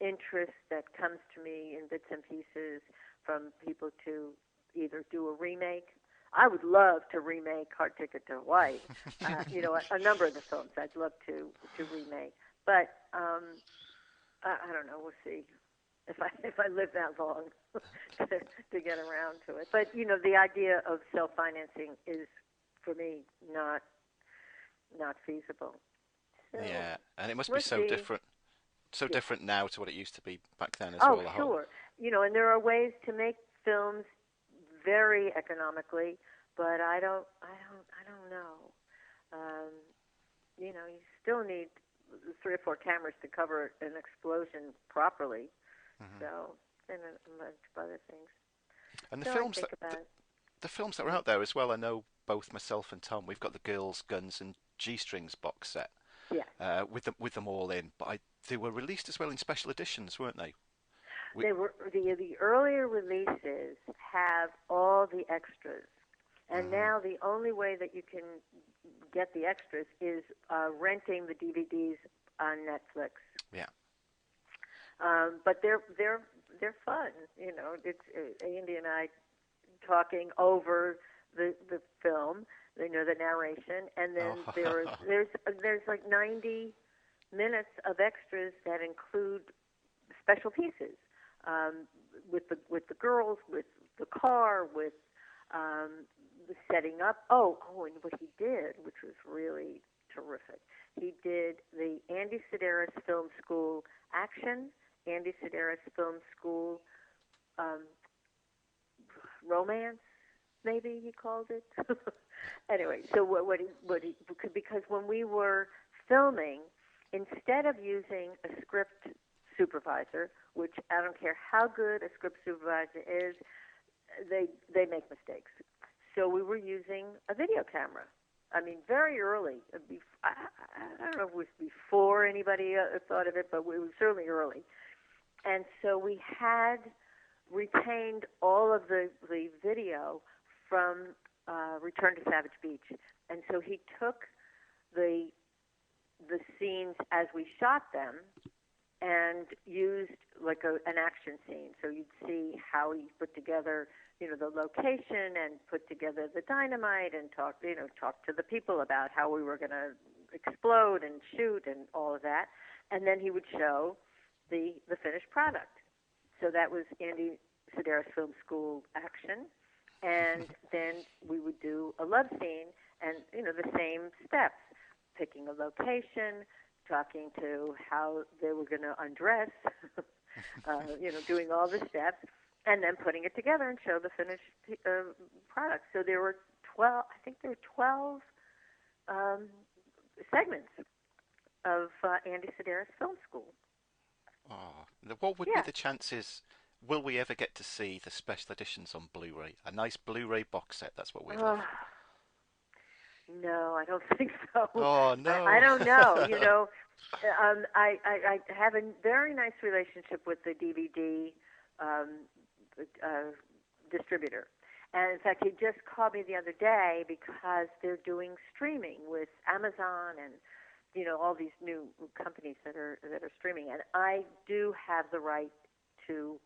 interest that comes to me in bits and pieces from people to either do a remake. I would love to remake Hard Ticket to Hawaii. A number of the films I'd love to remake. But I don't know. We'll see if I live that long to get around to it. But the idea of self-financing is, for me, not feasible. So, yeah, and it must be so different. So different now to what it used to be back then as well. well. Oh, sure. And there are ways to make films very economically, but I don't know. You still need 3 or 4 cameras to cover an explosion properly. Mm-hmm. So, and a bunch of other things. And the films that were out there as well. I know both myself and Thom, we've got the Girls, Guns, and G-Strings box set. Yeah. With them all in, but they were released as well in special editions, weren't they? They were the earlier releases have all the extras, and now the only way that you can get the extras is renting the DVDs on Netflix. Yeah. But they're fun. It's Andy and I talking over the film. The narration, and then there's like 90 minutes of extras that include special pieces with the girls, with the car, with the setting up. Oh, and what he did, which was really terrific, he did the Andy Sidaris Film School action, Andy Sidaris Film School romance, maybe he called it. Anyway, so what he because when we were filming, instead of using a script supervisor, which I don't care how good a script supervisor is, they make mistakes. So we were using a video camera. I mean, very early. I don't know if it was before anybody thought of it, but we were certainly early. And so we had retained all of the video from Return to Savage Beach, and so he took the scenes as we shot them and used like an action scene. So you'd see how he put together, the location and put together the dynamite and talk to the people about how we were going to explode and shoot and all of that, and then he would show the finished product. So that was Andy Sidaris Film School action. And then we would do a love scene and, the same steps, picking a location, talking to how they were going to undress, doing all the steps, and then putting it together and show the finished product. So there were 12 segments of Andy Sidaris Film School. Oh, what would be the chances? Will we ever get to see the special editions on Blu-ray? A nice Blu-ray box set, that's what we love. No, I don't think so. Oh, no. I don't know. I have a very nice relationship with the DVD distributor. And in fact, he just called me the other day because they're doing streaming with Amazon and, all these new companies that are streaming. And I do have the right to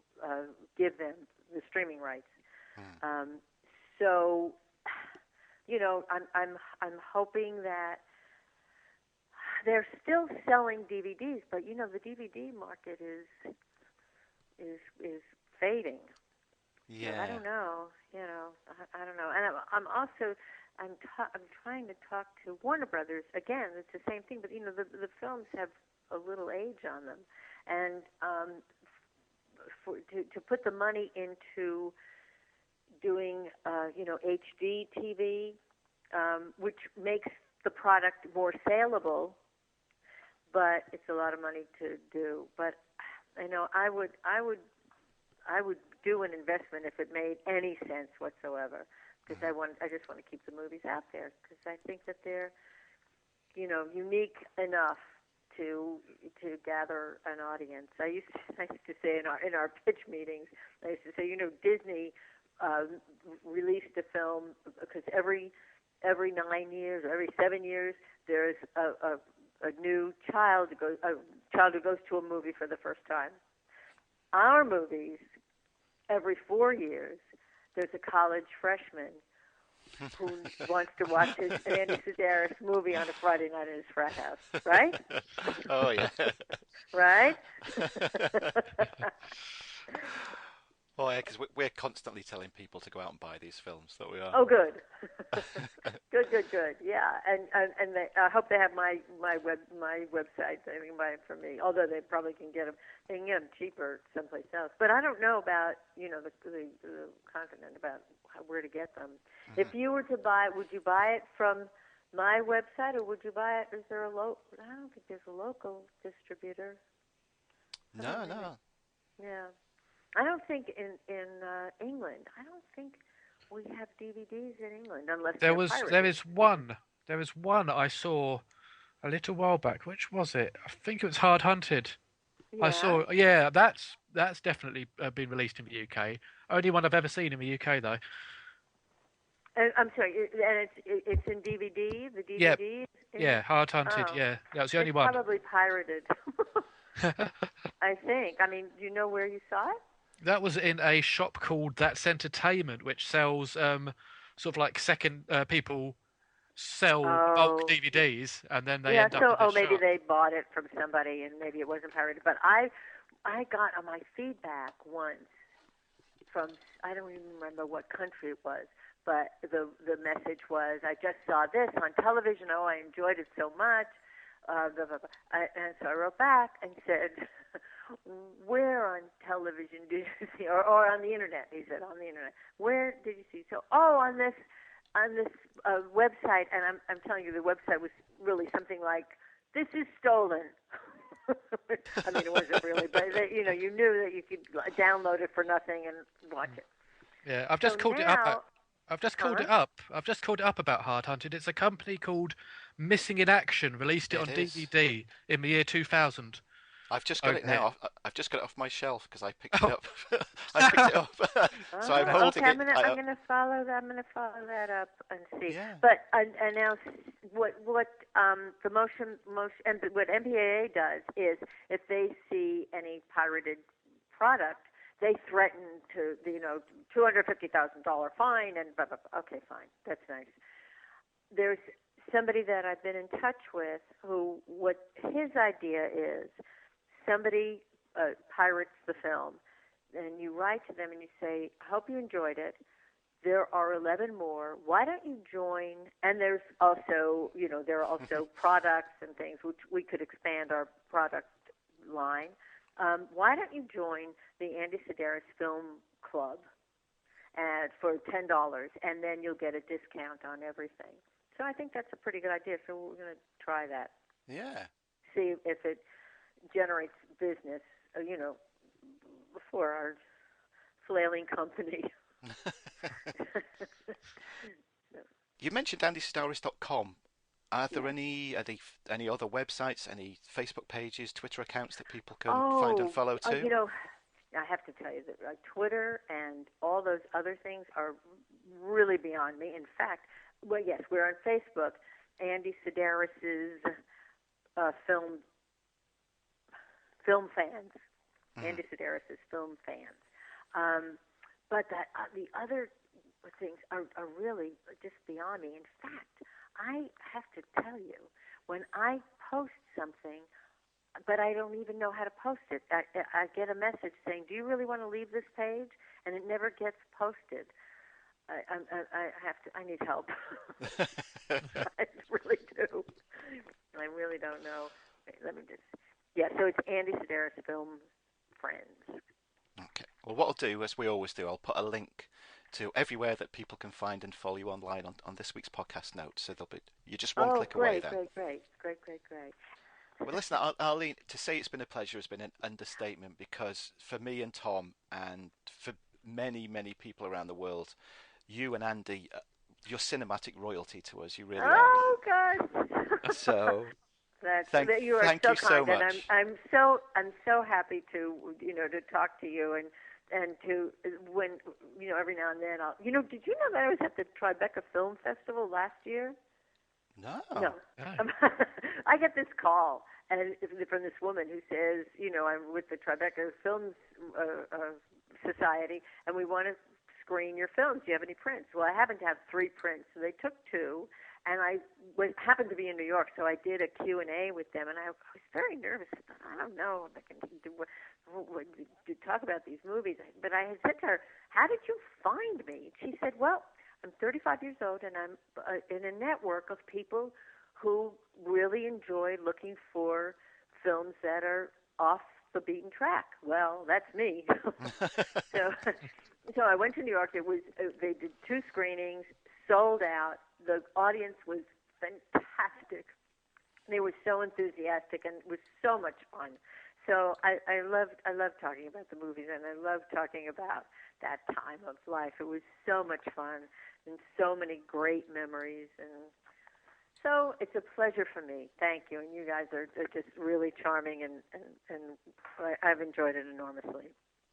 give them the streaming rights. So, I'm hoping that they're still selling DVDs, but the DVD market is fading. Yeah. So I don't know. I don't know. And I'm trying to talk to Warner Brothers again. It's the same thing, but the films have a little age on them, and to put the money into doing HD TV, which makes the product more saleable, but it's a lot of money to do. But I would do an investment if it made any sense whatsoever, because I just want to keep the movies out there, because I think that they're unique enough to gather an audience. I used to say in our pitch meetings, I used to say, Disney released a film because every 9 years or every 7 years there's a new child who goes to a movie for the first time. Our movies, every 4 years, there's a college freshman who wants to watch an Andy Sidaris movie on a Friday night in his frat house, right? Oh, yeah. Right? Oh, yeah, because we're constantly telling people to go out and buy these films, that we are. Oh, good. Good. Yeah, and I hope they have my website. They can buy it from me. Although they probably can get them. They can get them cheaper someplace else. But I don't know about the continent, about where to get them. Mm-hmm. If you were to buy, would you buy it from my website, or would you buy it? Is there a local? I don't think there's a local distributor. No. Yeah. I don't think in England. I don't think we have DVDs in England unless there is one I saw a little while back. Which was it? I think it was Hard Hunted. Yeah. I saw. Yeah, that's definitely been released in the UK. Only one I've ever seen in the UK though. I'm sorry, and it's in DVD. The DVD. Yeah, Hard Hunted. Oh. Yeah, that was the only one. Probably pirated. I think. I mean, do you know where you saw it? That was in a shop called That's Entertainment, which sells sort of like second people sell bulk DVDs, and then they end up in this maybe shop. they bought it from somebody, and maybe it wasn't pirated. But I got on my feedback once from, I don't even remember what country it was, but the message was, I just saw this on television. Oh, I enjoyed it so much. And so I wrote back and said, where on television did you see, or on the internet? He said, on the internet. Where did you see? So, on this website, and I'm telling you, the website was really something like, this is stolen. I mean, it wasn't really, but you knew that you could download it for nothing and watch it. Yeah, I've just called it up. I've just called it up. I've just called it up about Hard Hunted. It's a company called Missing in Action. Released it on DVD in the year 2000. I've just got it now. I've just got it off my shelf because I picked it up. I picked it up, so I'm holding it. I'm going to follow that. I'm going to follow that up and see. Yeah. But and now, what the motion and what MPAA does is, if they see any pirated product, they threaten to $250,000 fine and blah, blah, blah. Okay, fine, that's nice. There's somebody that I've been in touch with who, what his idea is, somebody pirates the film, and you write to them and you say, I hope you enjoyed it. There are 11 more. Why don't you join? And there's also, there are also products and things which we could expand our product line. Why don't you join the Andy Sidaris Film Club for $10, and then you'll get a discount on everything. So I think that's a pretty good idea. So we're going to try that. Yeah. See if it generates business, for our flailing company. You mentioned AndySidaris.com. Are there any other websites, any Facebook pages, Twitter accounts that people can find and follow too? I have to tell you that Twitter and all those other things are really beyond me. In fact, well, yes, we're on Facebook. Andy Sidaris's film fans. Andy Sidaris's film fans. But the other things are really just beyond me. In fact, I have to tell you, when I post something, but I don't even know how to post it, I get a message saying, do you really want to leave this page? And it never gets posted. I need help. I really do. I really don't know. Let me just, so it's Andy Sidaris Film Friends. Well, what I'll do, as we always do, I'll put a link to everywhere that people can find and follow you online on this week's podcast notes. So you're just one click away then. Great. Well, listen, Arlene, to say it's been a pleasure has been an understatement, because for me and Tom, and for many, many people around the world, you and Andy, you're cinematic royalty to us. You really are. Oh, God. So Thank you so so kind, much. and I'm so happy to to talk to you and to when every now and then did you know that I was at the Tribeca Film Festival last year? No. I get this call and from this woman who says, I'm with the Tribeca Films Society, and we want to screen your films. Do you have any prints? Well, I happen to have 3 prints, so they took 2, and I happened to be in New York, so I did a Q&A with them, and I was very nervous. I don't know if I can to talk about these movies, but I had said to her, "How did you find me?" She said, "Well, I'm 35 years old, and I'm in a network of people who really enjoy looking for films that are off the beaten track." Well, that's me. So I went to New York. They did 2 screenings, sold out. The audience was fantastic. They were so enthusiastic, and it was so much fun. So I loved talking about the movies, and I loved talking about that time of life. It was so much fun and so many great memories, and so it's a pleasure for me. Thank you, and you guys are just really charming, and I've enjoyed it enormously.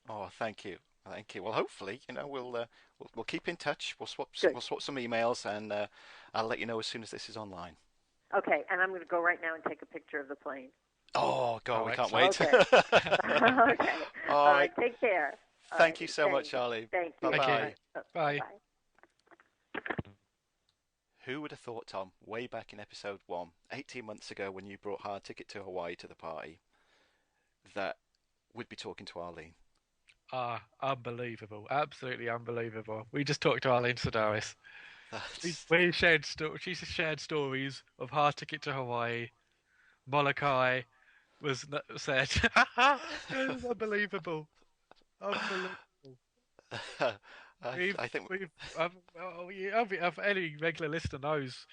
Oh, thank you. Thank you. Well, hopefully, we'll keep in touch. We'll swap some emails, and I'll let you know as soon as this is online. Okay, and I'm going to go right now and take a picture of the plane. Oh, God, we can't wait. Okay. Okay. All right. Take care. Thank you so much, Arlene. Thank you. Bye-bye. Bye. Who would have thought, Tom, way back in episode 1, 18 months ago, when you brought Hard Ticket to Hawaii to the party, that we'd be talking to Arlene? Unbelievable. Absolutely unbelievable. We just talked to Arlene Sidaris. We shared she's shared stories of Hard Ticket to Hawaii. Molokai was said. It was unbelievable. I think any regular listener knows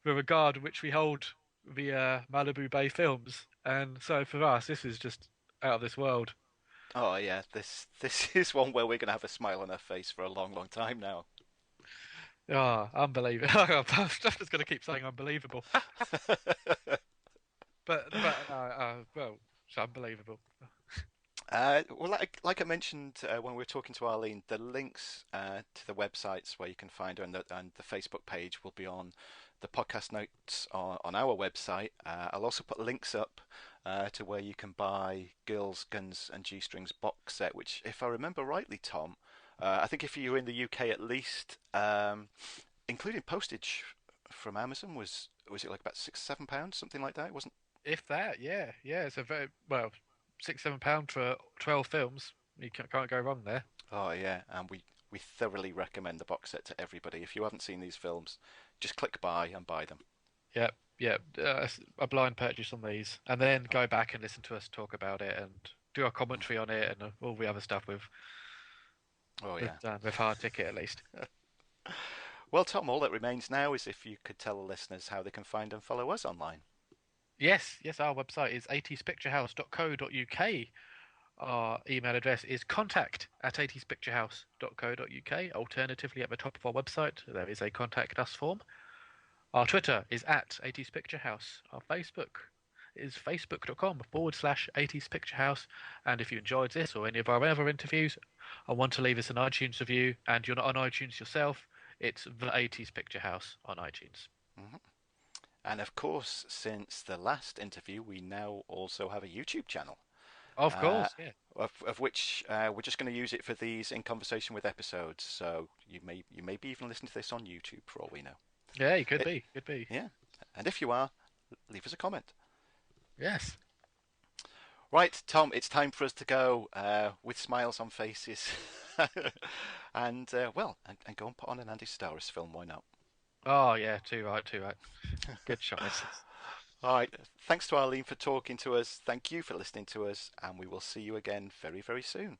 the regard which we hold the Malibu Bay Films, and so for us, this is just out of this world. Oh yeah, this is one where we're going to have a smile on our face for a long, long time now. Unbelievable. I'm just going to keep saying unbelievable. but well, it's unbelievable. Well, like I mentioned when we were talking to Arlene, the links to the websites where you can find her and the Facebook page will be on the podcast notes on our website. I'll also put links up to where you can buy Girls, Guns and G-Strings box set, which, if I remember rightly, Tom, I think if you're in the UK at least, including postage from Amazon, was it like about £6-7, something like that? It wasn't. If that, yeah. It's a very £6-7 for 12 films. You can't go wrong there. Oh yeah, and we thoroughly recommend the box set to everybody. If you haven't seen these films, just click buy and buy them. Yep. A blind purchase on these, and then go back and listen to us talk about it and do a commentary on it and all the other stuff with Hard Ticket at least. Well, Tom, all that remains now is if you could tell the listeners how they can find and follow us online. Yes, our website is 80spicturehouse.co.uk. Our email address is contact@80spicturehouse.co.uk. Alternatively, at the top of our website, there is a contact us form. Our Twitter is @80spicturehouse. Our Facebook is facebook.com/80spicturehouse. And if you enjoyed this or any of our other interviews and want to leave us an iTunes review and you're not on iTunes yourself, it's the 80s Picture House on iTunes. Mm-hmm. And of course, since the last interview, we now also have a YouTube channel. Of course, yeah. Of which we're just going to use it for these In Conversation with episodes. So you may be even listening to this on YouTube for all we know. Yeah, you could be. Yeah, and if you are, leave us a comment. Yes. Right, Tom, it's time for us to go with smiles on faces, and go and put on an Andy Sidaris film. Why not? Oh yeah, too right. Good choice. All right, thanks to Arlene for talking to us. Thank you for listening to us, and we will see you again very, very soon.